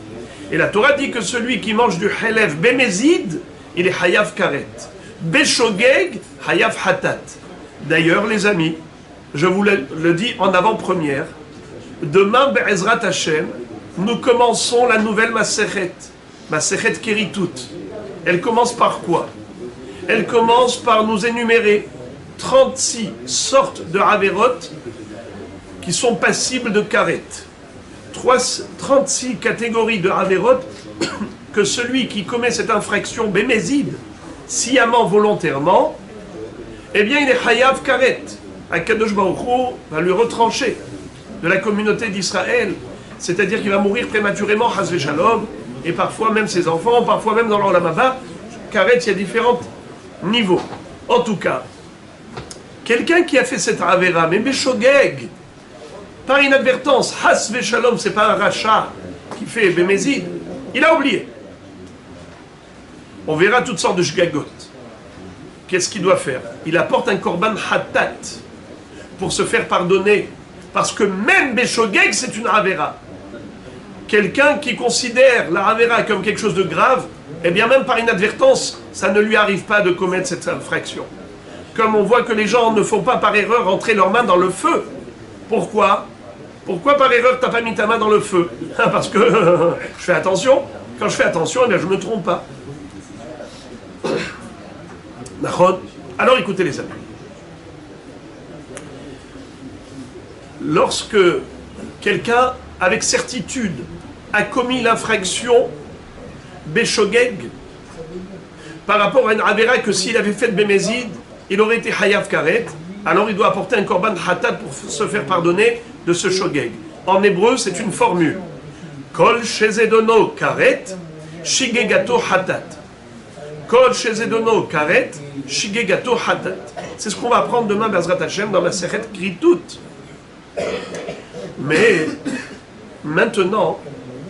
Et la Torah dit que celui qui mange du helev bémézid, il est hayav karet. Beshogeg, hayav hatat. D'ailleurs, les amis, je vous le dis en avant-première, demain, Be'ezrat Hashem, nous commençons la nouvelle Masechet, Masechet Keritut. Elle commence par quoi? Elle commence par nous énumérer 36 sortes de Averot qui sont passibles de karet. 36 catégories de Averot que celui qui commet cette infraction bémézide, sciemment, volontairement, eh bien il est hayav karet. Akadosh Baruch Hu va lui retrancher de la communauté d'Israël, c'est-à-dire qu'il va mourir prématurément, Chas v'Shalom, et parfois même ses enfants, parfois même dans l'Olam Haba. Karet, il y a différents niveaux. En tout cas, quelqu'un qui a fait cette Avera, mais Beshogeg, par inadvertance, Chas v'Shalom, c'est pas un rachat qui fait Bémézid, il a oublié. On verra toutes sortes de shgagot. Qu'est-ce qu'il doit faire? Il apporte un korban hatat pour se faire pardonner. Parce que même Beshogeg, c'est une Avera. Quelqu'un qui considère la Avera comme quelque chose de grave, eh bien même par inadvertance, ça ne lui arrive pas de commettre cette infraction. Comme on voit que les gens ne font pas par erreur rentrer leurs mains dans le feu. Pourquoi? Pourquoi par erreur tu n'as pas mis ta main dans le feu? Parce que je fais attention. Quand je fais attention, eh bien, je ne me trompe pas. Nachon. Alors écoutez les amis. Lorsque quelqu'un, avec certitude, a commis l'infraction Beshogeg, par rapport à une Avera que s'il avait fait de Bémézid, il aurait été Hayav Karet, alors il doit apporter un Korban Hatat pour se faire pardonner de ce Shogeg. En hébreu, c'est une formule. Kol Shezedono Karet, Shigegato Hatat. Kol Shezedono Karet, Shigegato Hatat. C'est ce qu'on va apprendre demain, Bezrat Hashem, dans la Sechet Kritut. Mais maintenant,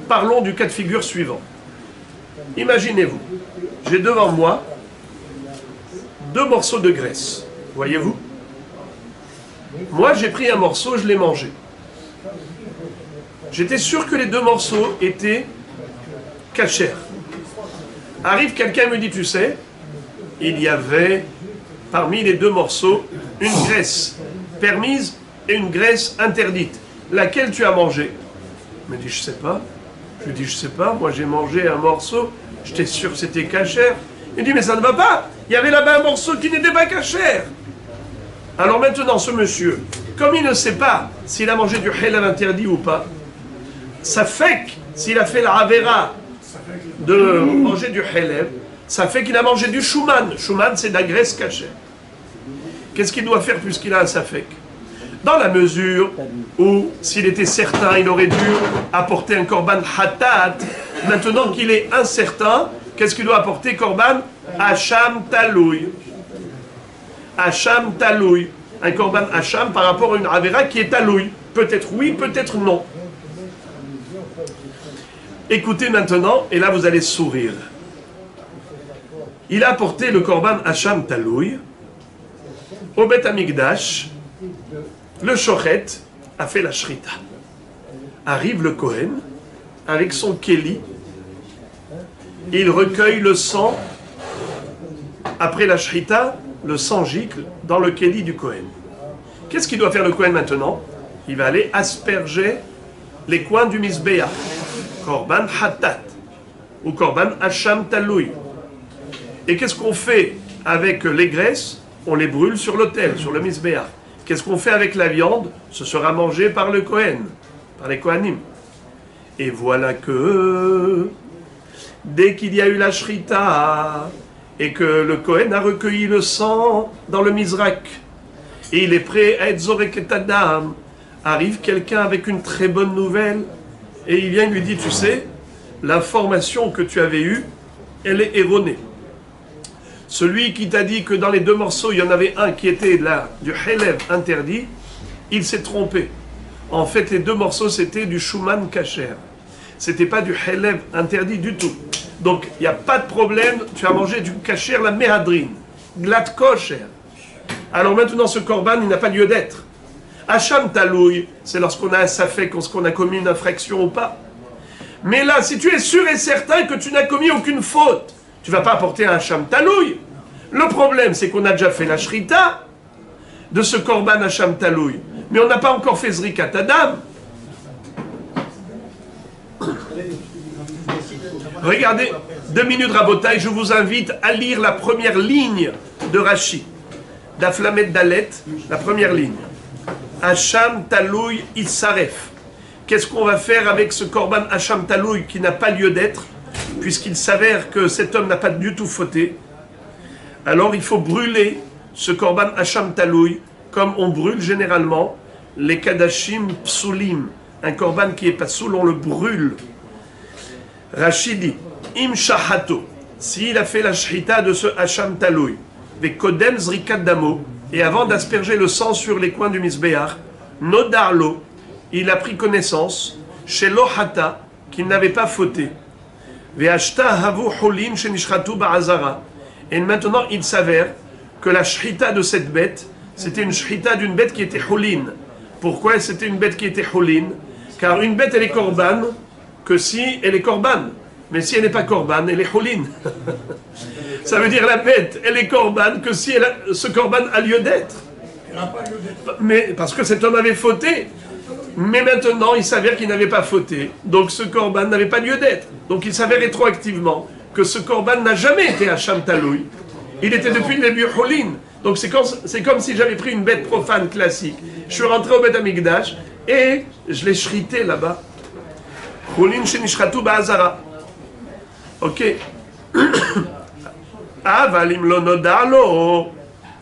parlons du cas de figure suivant. Imaginez-vous, j'ai devant moi 2 morceaux de graisse. Voyez-vous? Moi, j'ai pris un morceau, je l'ai mangé. J'étais sûr que les 2 morceaux étaient cachers. Arrive quelqu'un et me dit, tu sais, il y avait parmi les 2 morceaux une graisse permise et une graisse interdite. Laquelle tu as mangé? Il me dit, je sais pas. Je lui dis, je sais pas, moi j'ai mangé un morceau, j'étais sûr que c'était cachère. Il dit, mais ça ne va pas, il y avait là-bas un morceau qui n'était pas cachère. Alors maintenant, ce monsieur, comme il ne sait pas s'il a mangé du halal interdit ou pas, ça fait que s'il a fait la avera de manger du halal, ça fait qu'il a mangé du shuman. Shuman, c'est de la graisse cachère. Qu'est-ce qu'il doit faire puisqu'il a un safek? Dans la mesure où, s'il était certain, il aurait dû apporter un korban hatat. Maintenant qu'il est incertain, qu'est-ce qu'il doit apporter, korban? Hacham talouy. Hacham talouy. Un korban hacham par rapport à une avera qui est talouy. Peut-être oui, peut-être non. Écoutez maintenant, et là vous allez sourire. Il a apporté le korban hacham talouy au Bet Hamikdash. Le shochet a fait la shrita. Arrive le Kohen avec son kéli. Il recueille le sang. Après la shrita, le sang gicle dans le kéli du Kohen. Qu'est-ce qu'il doit faire le Kohen maintenant? Il va aller asperger les coins du Mizbeach. Korban hatat. Ou korban hacham talouy. Et qu'est-ce qu'on fait avec les graisses? On les brûle sur l'autel, sur le Mizbeach. Qu'est-ce qu'on fait avec la viande? Ce sera mangé par le Kohen, par les Kohanim. Et voilà que, dès qu'il y a eu la shrita, et que le Kohen a recueilli le sang dans le Mizrak, et il est prêt à être Zorek et Adam, arrive quelqu'un avec une très bonne nouvelle, et il vient et lui dit, tu sais, l'information que tu avais eue, elle est erronée. Celui qui t'a dit que dans les 2 morceaux, il y en avait un qui était là, du helev interdit, il s'est trompé. En fait, les 2 morceaux, c'était du shuman kasher. C'était pas du helev interdit du tout. Donc, il n'y a pas de problème, tu as mangé du kasher, la mehadrin, glat kosher. Alors maintenant, ce korban, il n'a pas lieu d'être. Hacham talouy, c'est lorsqu'on a un safek, lorsqu'on a commis une infraction ou pas. Mais là, si tu es sûr et certain que tu n'as commis aucune faute, tu ne vas pas apporter un hacham talouy. Le problème, c'est qu'on a déjà fait la shrita de ce korban hacham talouy. Mais on n'a pas encore fait zrikat adam. Regardez, 2 minutes rabotaille, je vous invite à lire la première ligne de Rashi. D'Aflamet Dalet, la première ligne. Hacham talouy issaref. Qu'est-ce qu'on va faire avec ce korban hacham talouy qui n'a pas lieu d'être, puisqu'il s'avère que cet homme n'a pas du tout fauté? Alors il faut brûler ce korban hacham talouy comme on brûle généralement les kadashim psulim. Un korban qui est pas soul, on le brûle. Rachid dit, im shahato, s'il a fait la shrita de ce hacham talouy, ve kodem zrikat damo, et avant d'asperger le sang sur les coins du misbéach, nodarlo, il a pris connaissance, chez lohata, qu'il n'avait pas fauté. Ve ashta havu holim shenishchatu ba'azara. Et maintenant, il s'avère que la shrita de cette bête, c'était une shrita d'une bête qui était holine. Pourquoi c'était une bête qui était holine? Car une bête, elle est korban que si elle est korban. Mais si elle n'est pas korban, elle est holine. Ça veut dire la bête, elle est korban que si ce korban a lieu d'être. Mais parce que cet homme avait fauté. Mais maintenant, il s'avère qu'il n'avait pas fauté. Donc ce korban n'avait pas lieu d'être. Donc il s'avère rétroactivement que ce korban n'a jamais été hacham talouy. Il était depuis le début Cholin. Donc c'est comme si j'avais pris une bête profane classique. Je suis rentré au Beth Amikdash et je l'ai shrité là-bas. Cholin shenishchatu ba'azara. Ok. אבל אם לא נודע לו,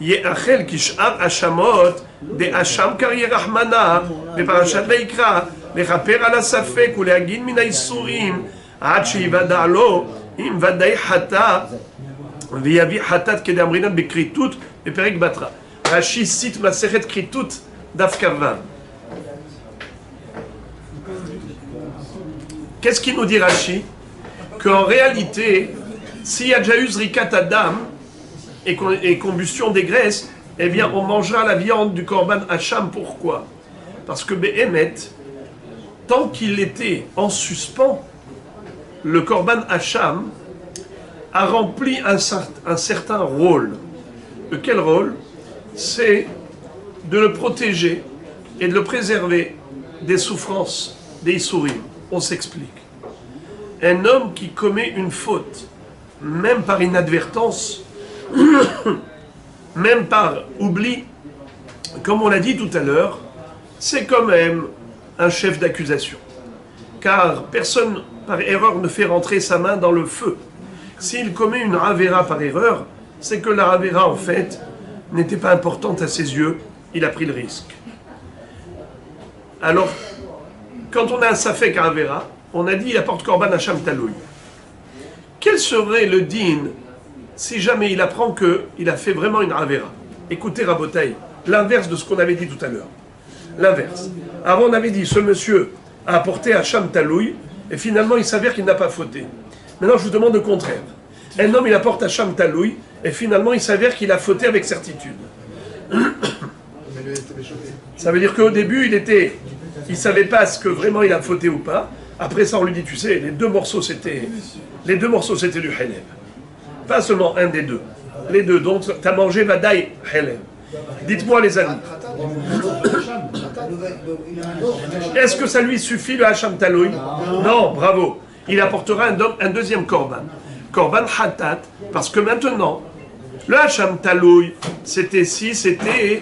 יאכל כשאר השמות דאשם קריא רחמנה בפרשת ויקרא, לכפר על הספק ולהגיד מן האיסורים עד שיוודע לו אם ודאי חטא ויביא חטאת כדאמרינן בכריתות בפרק בתרא. רש"י cite מסכת כריתות דף כ"ו. Qu'est-ce qu'il nous dit Rashi? Qu'en réalité, s'il y a déjà eu Zrikat Adam et combustion des graisses, eh bien on mangera la viande du Korban Hacham. Pourquoi? Parce que Behemet, tant qu'il était en suspens, le Korban Hacham a rempli un certain rôle. Quel rôle? C'est de le protéger et de le préserver des souffrances, des Issourim. On s'explique. Un homme qui commet une faute, même par inadvertance, même par oubli, comme on l'a dit tout à l'heure, c'est quand même un chef d'accusation. Car personne par erreur ne fait rentrer sa main dans le feu. S'il commet une Avera par erreur, c'est que la Avera en fait n'était pas importante à ses yeux, il a pris le risque. Alors, quand on a un Safek Avera, on a dit il apporte Korban Hacham Talouy. Quel serait le din si jamais il apprend qu'il a fait vraiment une Avera? Écoutez Rabotaï, l'inverse de ce qu'on avait dit tout à l'heure. L'inverse. Avant on avait dit ce monsieur a apporté Hacham Talouy et finalement il s'avère qu'il n'a pas fauté. Maintenant je vous demande le contraire. Un homme il apporte Hacham Talouy et finalement il s'avère qu'il a fauté avec certitude. Ça veut dire qu'au début il savait pas ce que vraiment il a fauté ou pas. Après ça on lui dit tu sais les deux morceaux c'était du Helem. Pas seulement un des deux. Les deux. Donc, tu as mangé Vadaï Helem. Dites-moi, les amis. Est-ce que ça lui suffit, le Hacham Talouy? Non, bravo. Il apportera un deuxième Korban. Korban Hatat. Parce que maintenant, le Hacham Talouy, c'était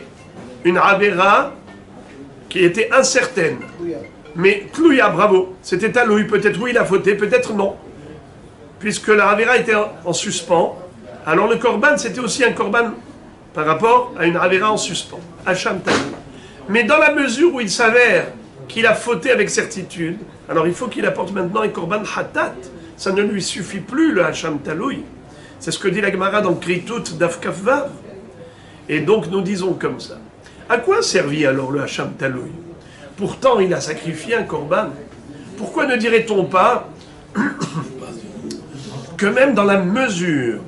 une Avera qui était incertaine. Mais Tlouya, bravo. C'était Talouy. Peut-être oui, il a fauté, peut-être non. Puisque la Avera était en suspens, alors le Korban, c'était aussi un Korban par rapport à une Avera en suspens, Hacham Talouy. Mais dans la mesure où il s'avère qu'il a fauté avec certitude, alors il faut qu'il apporte maintenant un Korban Hatat. Ça ne lui suffit plus, le Hacham Talouy. C'est ce que dit la Gemara dans Kritout Daf Kaf Vav. Et donc nous disons comme ça. À quoi servit alors le Hacham Talouy? Pourtant, il a sacrifié un Korban. Pourquoi ne dirait-on pas que même dans la mesure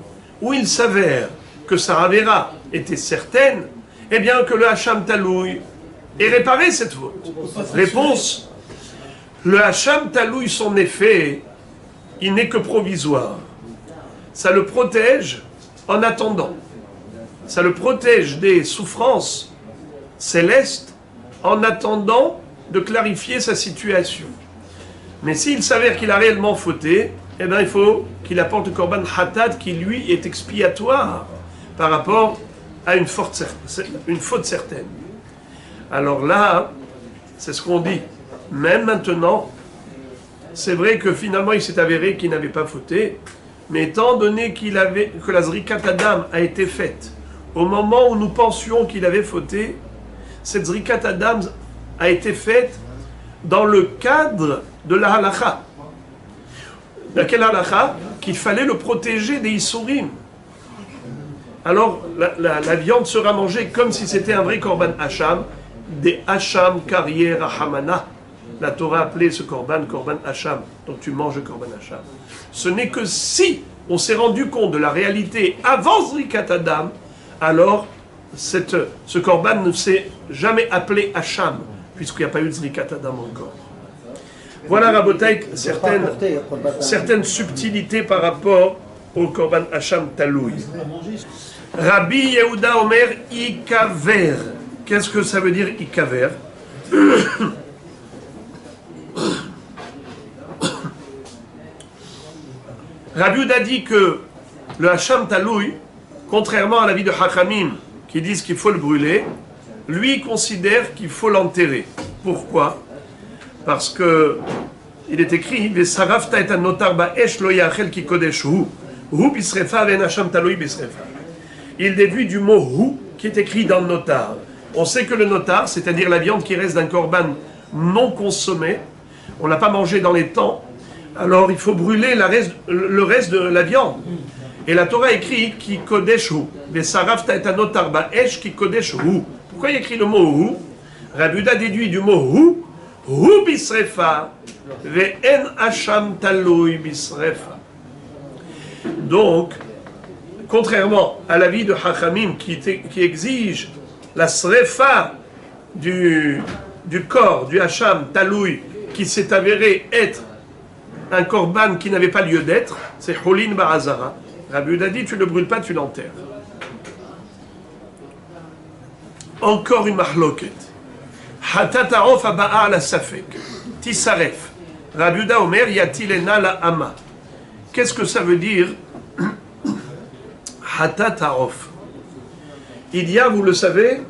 où il s'avère que sa Avera était certaine, eh bien que le Hacham Talouy ait réparé cette faute. Réponse, le Hacham Talouy, son effet, il n'est que provisoire. Ça le protège en attendant. Ça le protège des souffrances célestes en attendant de clarifier sa situation. Mais s'il s'avère qu'il a réellement fauté, eh bien il faut qu'il apporte le Korban Hatat qui lui est expiatoire par rapport à une faute certaine. Alors là, c'est ce qu'on dit. Même maintenant, c'est vrai que finalement il s'est avéré qu'il n'avait pas fauté, mais étant donné que la Zrikat Adam a été faite au moment où nous pensions qu'il avait fauté, cette Zrikat Adam a été faite dans le cadre de la halakha. Laquelle halakha? Qu'il fallait le protéger des Issourim. Alors la viande sera mangée comme si c'était un vrai Korban Hacham, des Hacham Karyer Rahamana. La Torah appelait ce Korban Hacham. Donc tu manges le Korban Hacham. Ce n'est que si on s'est rendu compte de la réalité avant Zrikat Adam, alors ce Korban ne s'est jamais appelé Hacham, puisqu'il n'y a pas eu de Zrikat Adam encore. Voilà, Rabotaï, certaines subtilités par rapport au Korban Hacham Talouy. Rabbi Yehuda Omer Ikaver. Qu'est-ce que ça veut dire Ikaver? Rabbi Yehuda dit que le Hacham Talouy, contrairement à l'avis de Hachamim, qui disent qu'il faut le brûler, lui considère qu'il faut l'enterrer. Pourquoi? Parce que il est écrit Vesarafta et anotar ba'esh lo yachel ki kodesh hu bisrefa ve'en hasham taloi bisrefa. Il déduit du mot hu qui est écrit dans le notar. On sait que le notar, c'est-à-dire la viande qui reste d'un korban non consommé, on l'a pas mangé dans les temps, alors il faut brûler le reste de la viande. Et la Torah écrit ki kodesh hu Vesarafta et anotar ba'esh ki kodesh hu. Pourquoi il écrit le mot hu? Rabbi Yehuda déduit du mot hu bisrefa ve'en hasham taloi bisrefa. Donc, contrairement à l'avis de Hachamim qui exige la srefa du corps, du hasham taloi, qui s'est avéré être un korban qui n'avait pas lieu d'être, c'est Holin Barazara. Rabbi Yehuda dit, tu ne le brûles pas, tu l'enterres. Encore une mahloket. Hatat ha'of haba'a ala safek. Tisaref. Rabbi Yehuda Omer yatilena la ama. Qu'est-ce que ça veut dire? Hatat ha'of. Il y a, vous le savez,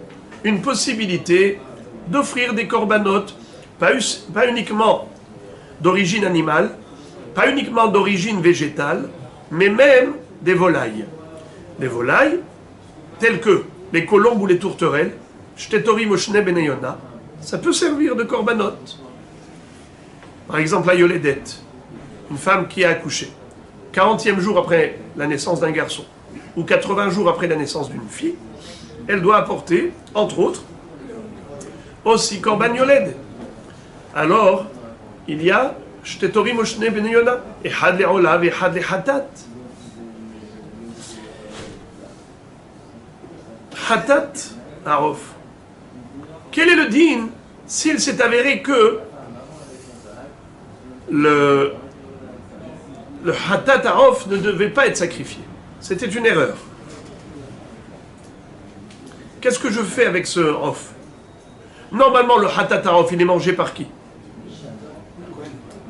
une possibilité d'offrir des corbanotes, pas uniquement d'origine animale, pas uniquement d'origine végétale, mais même des volailles. Des volailles telles que les colombes ou les tourterelles, Shtetori Moshne Benayona, ça peut servir de corbanote. Par exemple, la yoledette, une femme qui a accouché, 40e jour après la naissance d'un garçon, ou 80 jours après la naissance d'une fille, elle doit apporter, entre autres, aussi korban yoled. Alors, il y a Shtetori Moshne Benayona, et had le olav et had le hatat. Hatat Arof. Quel est le din s'il s'est avéré que le Hatat Arof ne devait pas être sacrifié? C'était une erreur. Qu'est-ce que je fais avec ce Arof? Normalement, le Hatat Arof, il est mangé par qui?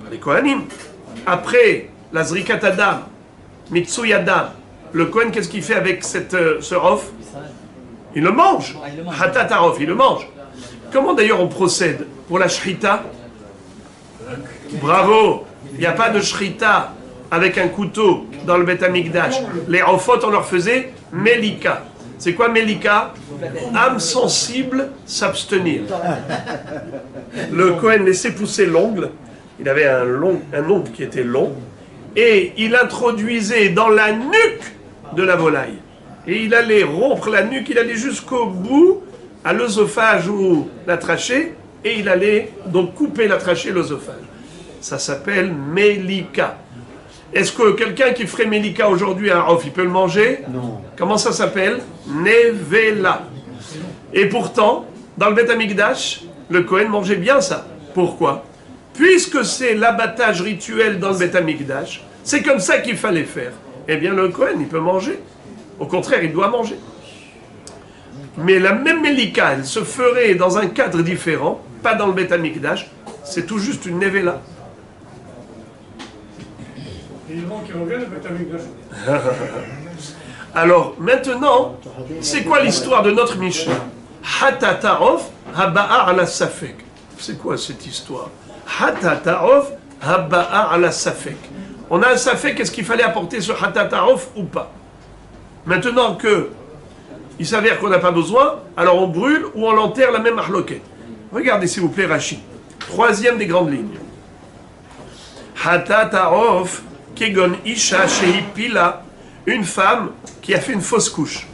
Par les Kohanim. Après la Zrikat Adam, Mitsui Adam, le Kohen, qu'est-ce qu'il fait avec ce Arof? Il le mange. Hatat Arof, il le mange. Comment d'ailleurs on procède pour la shrita? Bravo. Il n'y a pas de shrita avec un couteau dans le Beth Amikdash. Les Ofot, on leur faisait melika. C'est quoi melika? Âme sensible, s'abstenir. Le Kohen laissait pousser l'ongle. Il avait un ongle qui était long. Et il introduisait dans la nuque de la volaille. Et il allait rompre la nuque, il allait jusqu'au bout, à l'œsophage ou la trachée, et il allait donc couper la trachée et l'œsophage. Ça s'appelle Melika. Est-ce que quelqu'un qui ferait Melika aujourd'hui à Raouf, il peut le manger? Non. Comment ça s'appelle? Nevela. Et pourtant, dans le Beth Amikdash, le Kohen mangeait bien ça. Pourquoi? Puisque c'est l'abattage rituel dans le Beth Amikdash, c'est comme ça qu'il fallait faire. Eh bien, le Kohen, il peut manger. Au contraire, il doit manger. Mais la même Melika, elle se ferait dans un cadre différent, pas dans le Beth Amikdash, c'est tout juste une Nevela. Et ils vont qui reviennent avec la Alors, maintenant, c'est quoi l'histoire de notre Mishnah? Hatatarov haba'a ala safek. C'est quoi cette histoire? Hatatarov haba'a ala safek. On a un safek, est-ce qu'il fallait apporter ce hatatarov ou pas? Maintenant que il s'avère qu'on n'a pas besoin, alors on brûle ou on l'enterre, la même mahloket. Regardez s'il vous plaît Rashi. Troisième des grandes lignes. Hatatarov kegon isha shehipila. Une femme qui a fait une fausse couche.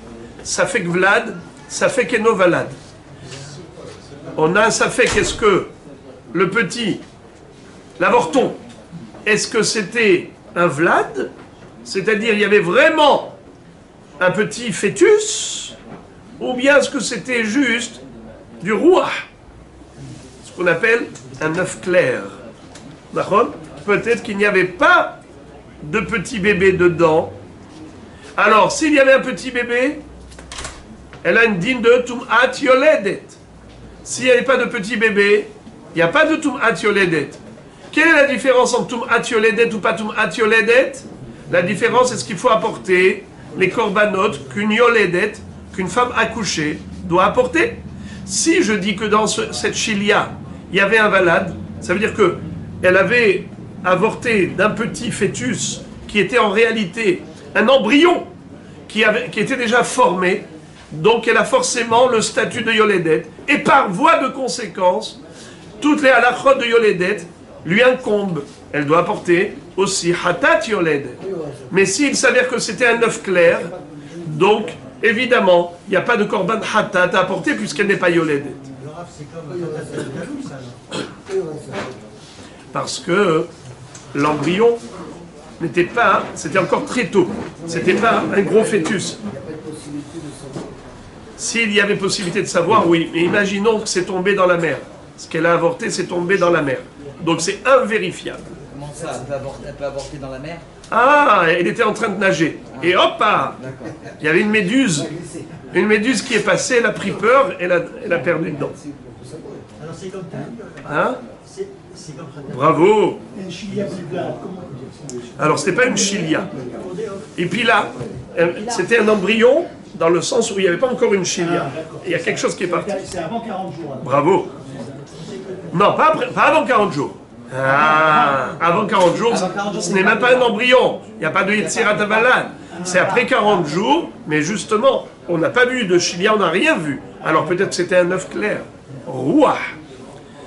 Safek vlad, safek eno valad. On a un safek, est-ce que le petit, l'avorton, est-ce que c'était un vlad? C'est-à-dire il y avait vraiment un petit fœtus, ou bien est-ce que c'était juste du rouah, ce qu'on appelle un œuf clair? D'accord? Peut-être qu'il n'y avait pas de petit bébé dedans. Alors, s'il y avait un petit bébé, elle a une dîne de Tum'at Yoledet. S'il n'y avait pas de petit bébé, il n'y a pas de Tum'at Yoledet. Quelle est la différence entre Tum'at Yoledet ou pas Tum'at Yoledet? La différence, est-ce qu'il faut apporter les corbanotes qu'une yoledet, qu'une femme accouchée, doit apporter. Si je dis que dans cette chilia, il y avait un valade, ça veut dire qu'elle avait avorté d'un petit fœtus qui était en réalité un embryon qui était déjà formé, donc elle a forcément le statut de yoledet, et par voie de conséquence, toutes les halachot de yoledet lui incombent. Elle doit apporter aussi hatat yoledet. Mais s'il s'avère que c'était un œuf clair, donc évidemment, il n'y a pas de korban hatat à apporter puisqu'elle n'est pas yoledet. Parce que l'embryon n'était pas, c'était encore très tôt, c'était pas un gros fœtus. S'il y avait possibilité de savoir, oui, mais imaginons que c'est tombé dans la mer. Ce qu'elle a avorté, c'est tombé dans la mer. Donc c'est invérifiable. Comment ça, elle peut avorter dans la mer? Ah, elle était en train de nager. Et hop, il y avait une méduse qui est passée, elle a pris peur, elle a perdu dedans. Alors c'est comme Hein? c'est comme ça. Bravo. Un chilia plus plat, comment Alors c'était pas une chilia. Et puis là, c'était un embryon dans le sens où il n'y avait pas encore une chilia. Il y a quelque chose qui est parti. C'est avant 40 jours. Alors. Bravo. Non, pas avant 40 jours. Ah, avant 40 jours, ce n'est même pas un embryon. Il n'y a pas de Yetzirat Havalad. C'est après 40 jours, mais justement, on n'a pas vu de chilia, on n'a rien vu. Alors peut-être que c'était un œuf clair. Rouah.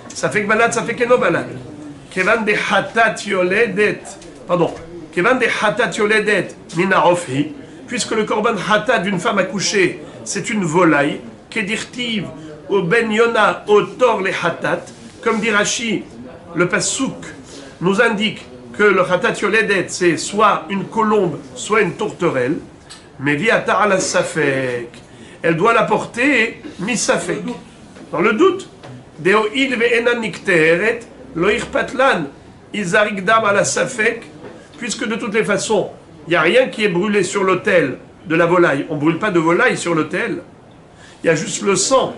Ça fait que balad, ça fait que no balad. Kevan de hatat yoledet. Pardon. Kevan de hatat yoledet mina ofhi. Puisque le korban hatat d'une femme accouchée, c'est une volaille. Kedirtiv au ben yona au tor les hatat. Comme dit Rashi, le pasouk nous indique que le hatat yoledet, c'est soit une colombe, soit une tourterelle. Mais viata ala safek. Elle doit la porter misafek. Dans le doute. Deo'il ve'enan nikteret, lo'ich patlan, izarigdam ala safek, puisque de toutes les façons, il n'y a rien qui est brûlé sur l'autel de la volaille. On ne brûle pas de volaille sur l'autel. Il y a juste le sang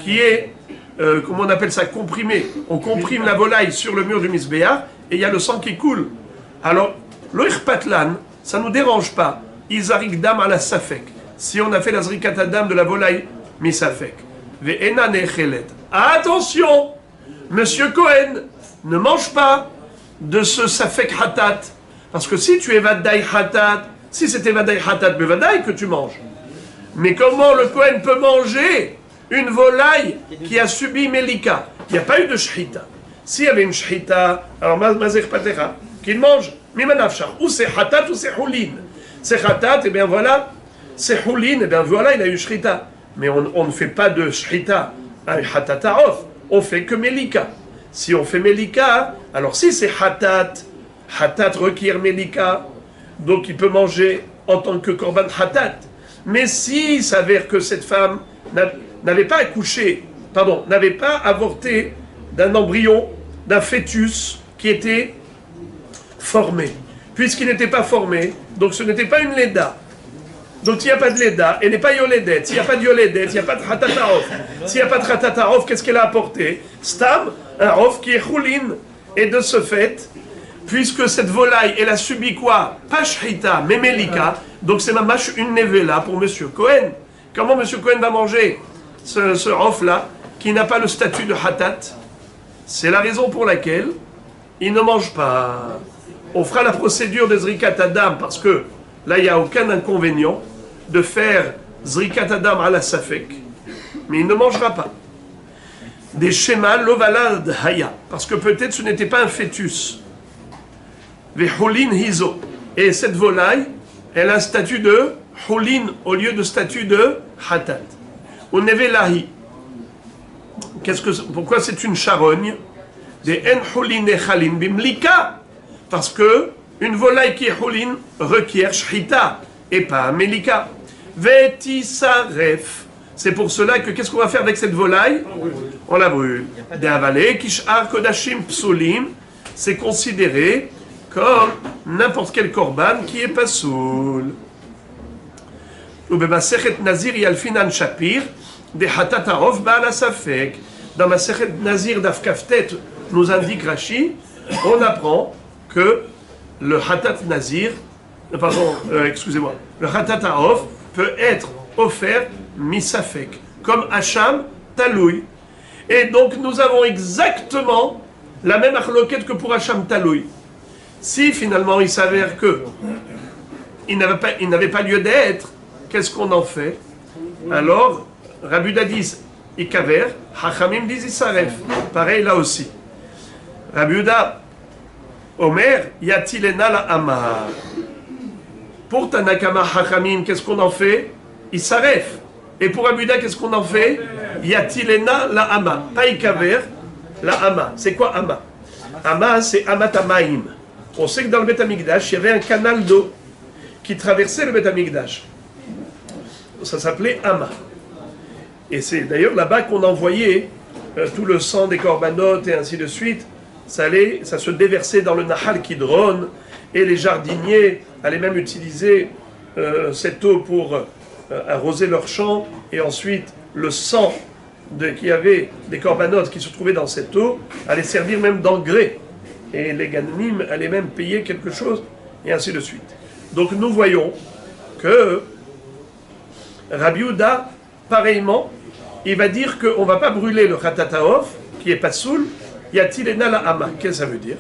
qui est, comment on appelle ça, comprimé. On comprime la volaille sur le mur du misbéa et il y a le sang qui coule. Alors, lo'ich patlan, ça ne nous dérange pas. Izarigdam ala safek. Si on a fait la zrikat adam de la volaille, misafek. Ve'enan echelet. Attention, Monsieur Cohen, ne mange pas de ce safek hatat. Parce que si tu es vadai hatat, si c'était vadai hatat, mais vadai que tu manges. Mais comment le Cohen peut manger une volaille qui a subi Melika? Il n'y a pas eu de shhita. S'il y avait une shhita, alors mazir patera, qu'il mange, mimanafshar, ou c'est hatat ou c'est houlin. C'est hatat, et bien voilà, c'est houlin, et bien voilà, il a eu shhita. Mais on ne fait pas de shhita. Hatatarof, on fait que Melika. Si on fait Melika, alors si c'est Hatat, Hatat requiert Melika, donc il peut manger en tant que Korban Hatat. Mais s'il s'avère que cette femme n'avait pas accouché, pardon, n'avait pas avorté d'un embryon, d'un fœtus qui était formé, puisqu'il n'était pas formé, donc ce n'était pas une Leda. Donc s'il n'y a pas de Leda, elle n'est pas Yoledet. S'il n'y a pas de Yoledet, il n'y a pas de Hatatarof. S'il n'y a pas de Hatatarof, qu'est-ce qu'elle a apporté? Stam, un Rof qui est Choulin. Et de ce fait, puisque cette volaille, elle a subi quoi? Pas Shhita, mais Melika. Donc c'est mamash une Nevela pour Monsieur Cohen. Comment Monsieur Cohen va manger ce Rof-là, qui n'a pas le statut de Hatat? C'est la raison pour laquelle il ne mange pas. On fera la procédure de Zrikat Adam, parce que là, il n'y a aucun inconvénient de faire Zrikat Adam à la Safek, mais il ne mangera pas. Des schémas l'ovalad haya, parce que peut-être ce n'était pas un fœtus. Vehulin hizo. Et cette volaille, elle a un statut de hulin au lieu de statut de hatat. Ou nevelahi. Pourquoi c'est une charogne? Des en hulin echalin bimlika. Parce que une volaille qui est hulin requiert shhita et pas melika. Vetisaref. C'est pour cela que qu'est-ce qu'on va faire avec cette volaille? On la brûle. De'avale kishar kodashim psulim. C'est considéré comme n'importe quel korban qui est pasoul. Ou b'masechet nazir yalfinan shapir de hatatarov ba'ala safek. Dans Masechet Nazir d'Afkaftet nous indique Rashi, on apprend que le Hatat Nazir pardon, excusez-moi, le Khatat Ha'of peut être offert misafek, comme Hacham Taloui. Et donc nous avons exactement la même achloquette que pour Hacham Taloui. Si finalement il s'avère que il n'avait pas lieu d'être, qu'est-ce qu'on en fait? Alors, Rabbi Uda dit Ikaver, Hachamim dit Isaref. Pareil là aussi. Rabbi Uda, Omer, Yatilena la Amar. Pour Tanakama Hachamim, qu'est-ce qu'on en fait? Isaref. Et pour Rabbi Uda, qu'est-ce qu'on en fait? Yatilena la Ama. Pas Ikaver, la Ama. C'est quoi Ama? Ama, c'est Amatamaim. On sait que dans le Beth Amikdash, il y avait un canal d'eau qui traversait le Beth Amikdash. Ça s'appelait Ama. Et c'est d'ailleurs là-bas qu'on envoyait tout le sang des corbanotes et ainsi de suite. Ça se déversait dans le Nahal Kidron, et les jardiniers allaient même utiliser cette eau pour arroser leurs champs, et ensuite le sang qu'il y avait des corbanotes qui se trouvaient dans cette eau allait servir même d'engrais. Et les Ganim allaient même payer quelque chose, et ainsi de suite. Donc nous voyons que Rabbi Uda, pareillement, il va dire qu'on ne va pas brûler le Khatat Ha'of, qui est Pasoul, Yatilena la Hama. Qu'est-ce que ça veut dire?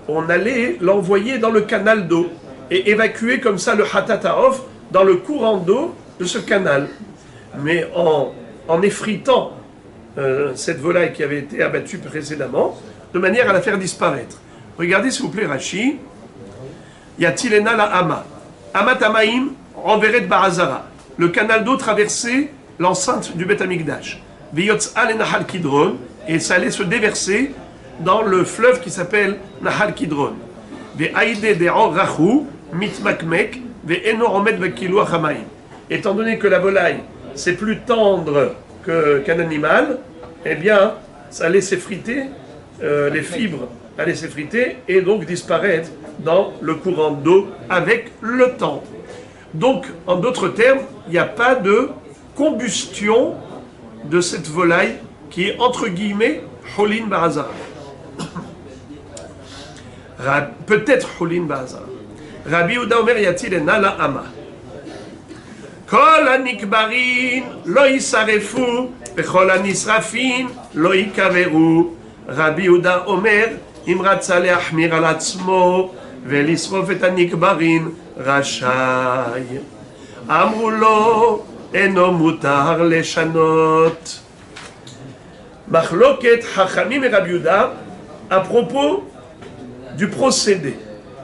On allait l'envoyer dans le canal d'eau, et évacuer comme ça le Khatat Ha'of dans le courant d'eau de ce canal. Mais en effritant cette volaille qui avait été abattue précédemment, de manière à la faire disparaître. Regardez s'il vous plaît Rashi. Yatilena la Hama. Amatamaim enverrait de Barazara. Le canal d'eau traversait l'enceinte du Beth Amikdash. Viyotza le Nahal Kidron, et ça allait se déverser dans le fleuve qui s'appelle Nahal Kidron. Ve'aïde de'or rachu mitmakmek ve'eno omed ve'kilu achamaim. Étant donné que la volaille c'est plus tendre qu'un animal, eh bien ça allait s'effriter, les fibres allaient s'effriter et donc disparaître dans le courant d'eau avec le temps. Donc, en d'autres termes, il n'y a pas de combustion de cette volaille qui est entre guillemets Cholin Barazara. Peut-être Cholin Barazara. Rabbi Uda Omer Yatilena la Ama. Kol hanikbarin lo yisarefu vechol hanisrafin lo yikaveru. Rabbi Uda Omer im ratza leachmir al atzmo ולשרוף את הנקברים רשאי. אמרו לו, אינו מותר לשנות. מחלוקת חכמים ורבי יהודה à propos du procédé.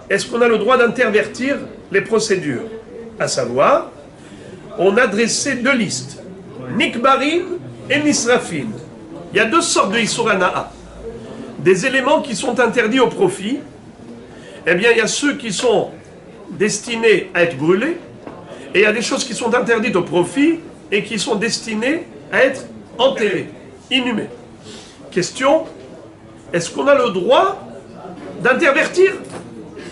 Est-ce qu'on a le droit d'intervertir les procédures? À savoir, on a dressé deux listes, Nikbarin et Nisrafin. Il y a deux sortes de Issurana'a. Des éléments qui sont interdits au profit. Eh bien, il y a ceux qui sont destinés à être brûlés, et il y a des choses qui sont interdites au profit, et qui sont destinées à être enterrées, inhumées. Question, est-ce qu'on a le droit d'intervertir,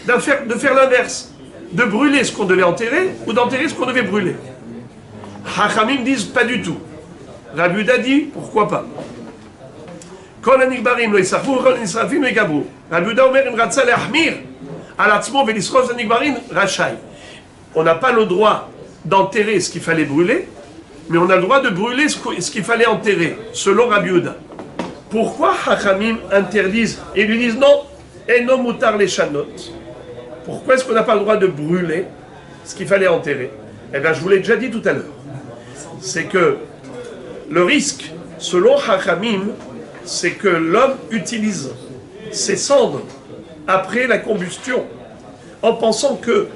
de faire l'inverse, de brûler ce qu'on devait enterrer, ou d'enterrer ce qu'on devait brûler? Hachamim disent pas du tout. Rabbi Uda dit, pourquoi pas? Kol hanikbarim lo yisarfu, kol hanisrafim lo yikabru. Rabbi Uda omer im ratza leachmir. On n'a pas le droit d'enterrer ce qu'il fallait brûler, mais on a le droit de brûler ce qu'il fallait enterrer, selon Rabbi Uda. Pourquoi Hachamim interdisent et lui disent non, eno mutar les chanot? Pourquoi est-ce qu'on n'a pas le droit de brûler ce qu'il fallait enterrer? Eh bien, je vous l'ai déjà dit tout à l'heure. C'est que le risque, selon Hachamim, c'est que l'homme utilise ses cendres après la combustion, en pensant que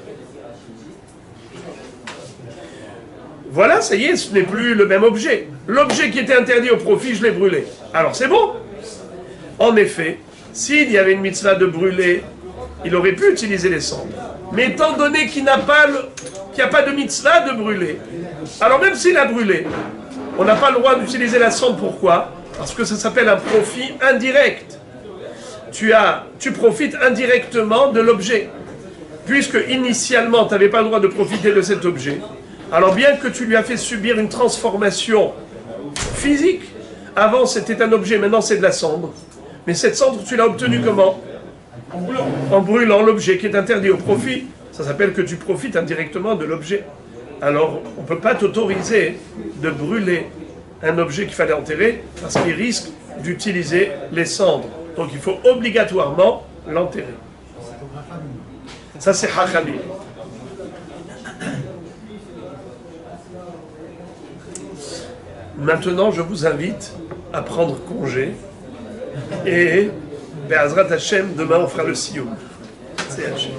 voilà, ça y est, ce n'est plus le même objet. L'objet qui était interdit au profit, je l'ai brûlé. Alors c'est bon. En effet, s'il y avait une mitzvah de brûler, il aurait pu utiliser les cendres. Mais étant donné qu'il n'y a pas de mitzvah de brûler, alors même s'il a brûlé, on n'a pas le droit d'utiliser la cendre. Pourquoi? Parce que ça s'appelle un profit indirect. Tu profites indirectement de l'objet. Puisque initialement, tu n'avais pas le droit de profiter de cet objet, alors bien que tu lui as fait subir une transformation physique, avant c'était un objet, maintenant c'est de la cendre. Mais cette cendre, tu l'as obtenue comment? En brûlant l'objet qui est interdit au profit. Ça s'appelle que tu profites indirectement de l'objet. Alors, on ne peut pas t'autoriser de brûler un objet qu'il fallait enterrer parce qu'il risque d'utiliser les cendres. Donc, il faut obligatoirement l'enterrer. Ça, c'est Hachamim. Maintenant, je vous invite à prendre congé et Be'azrat Hashem, demain on fera le Sioum. C'est Hashem.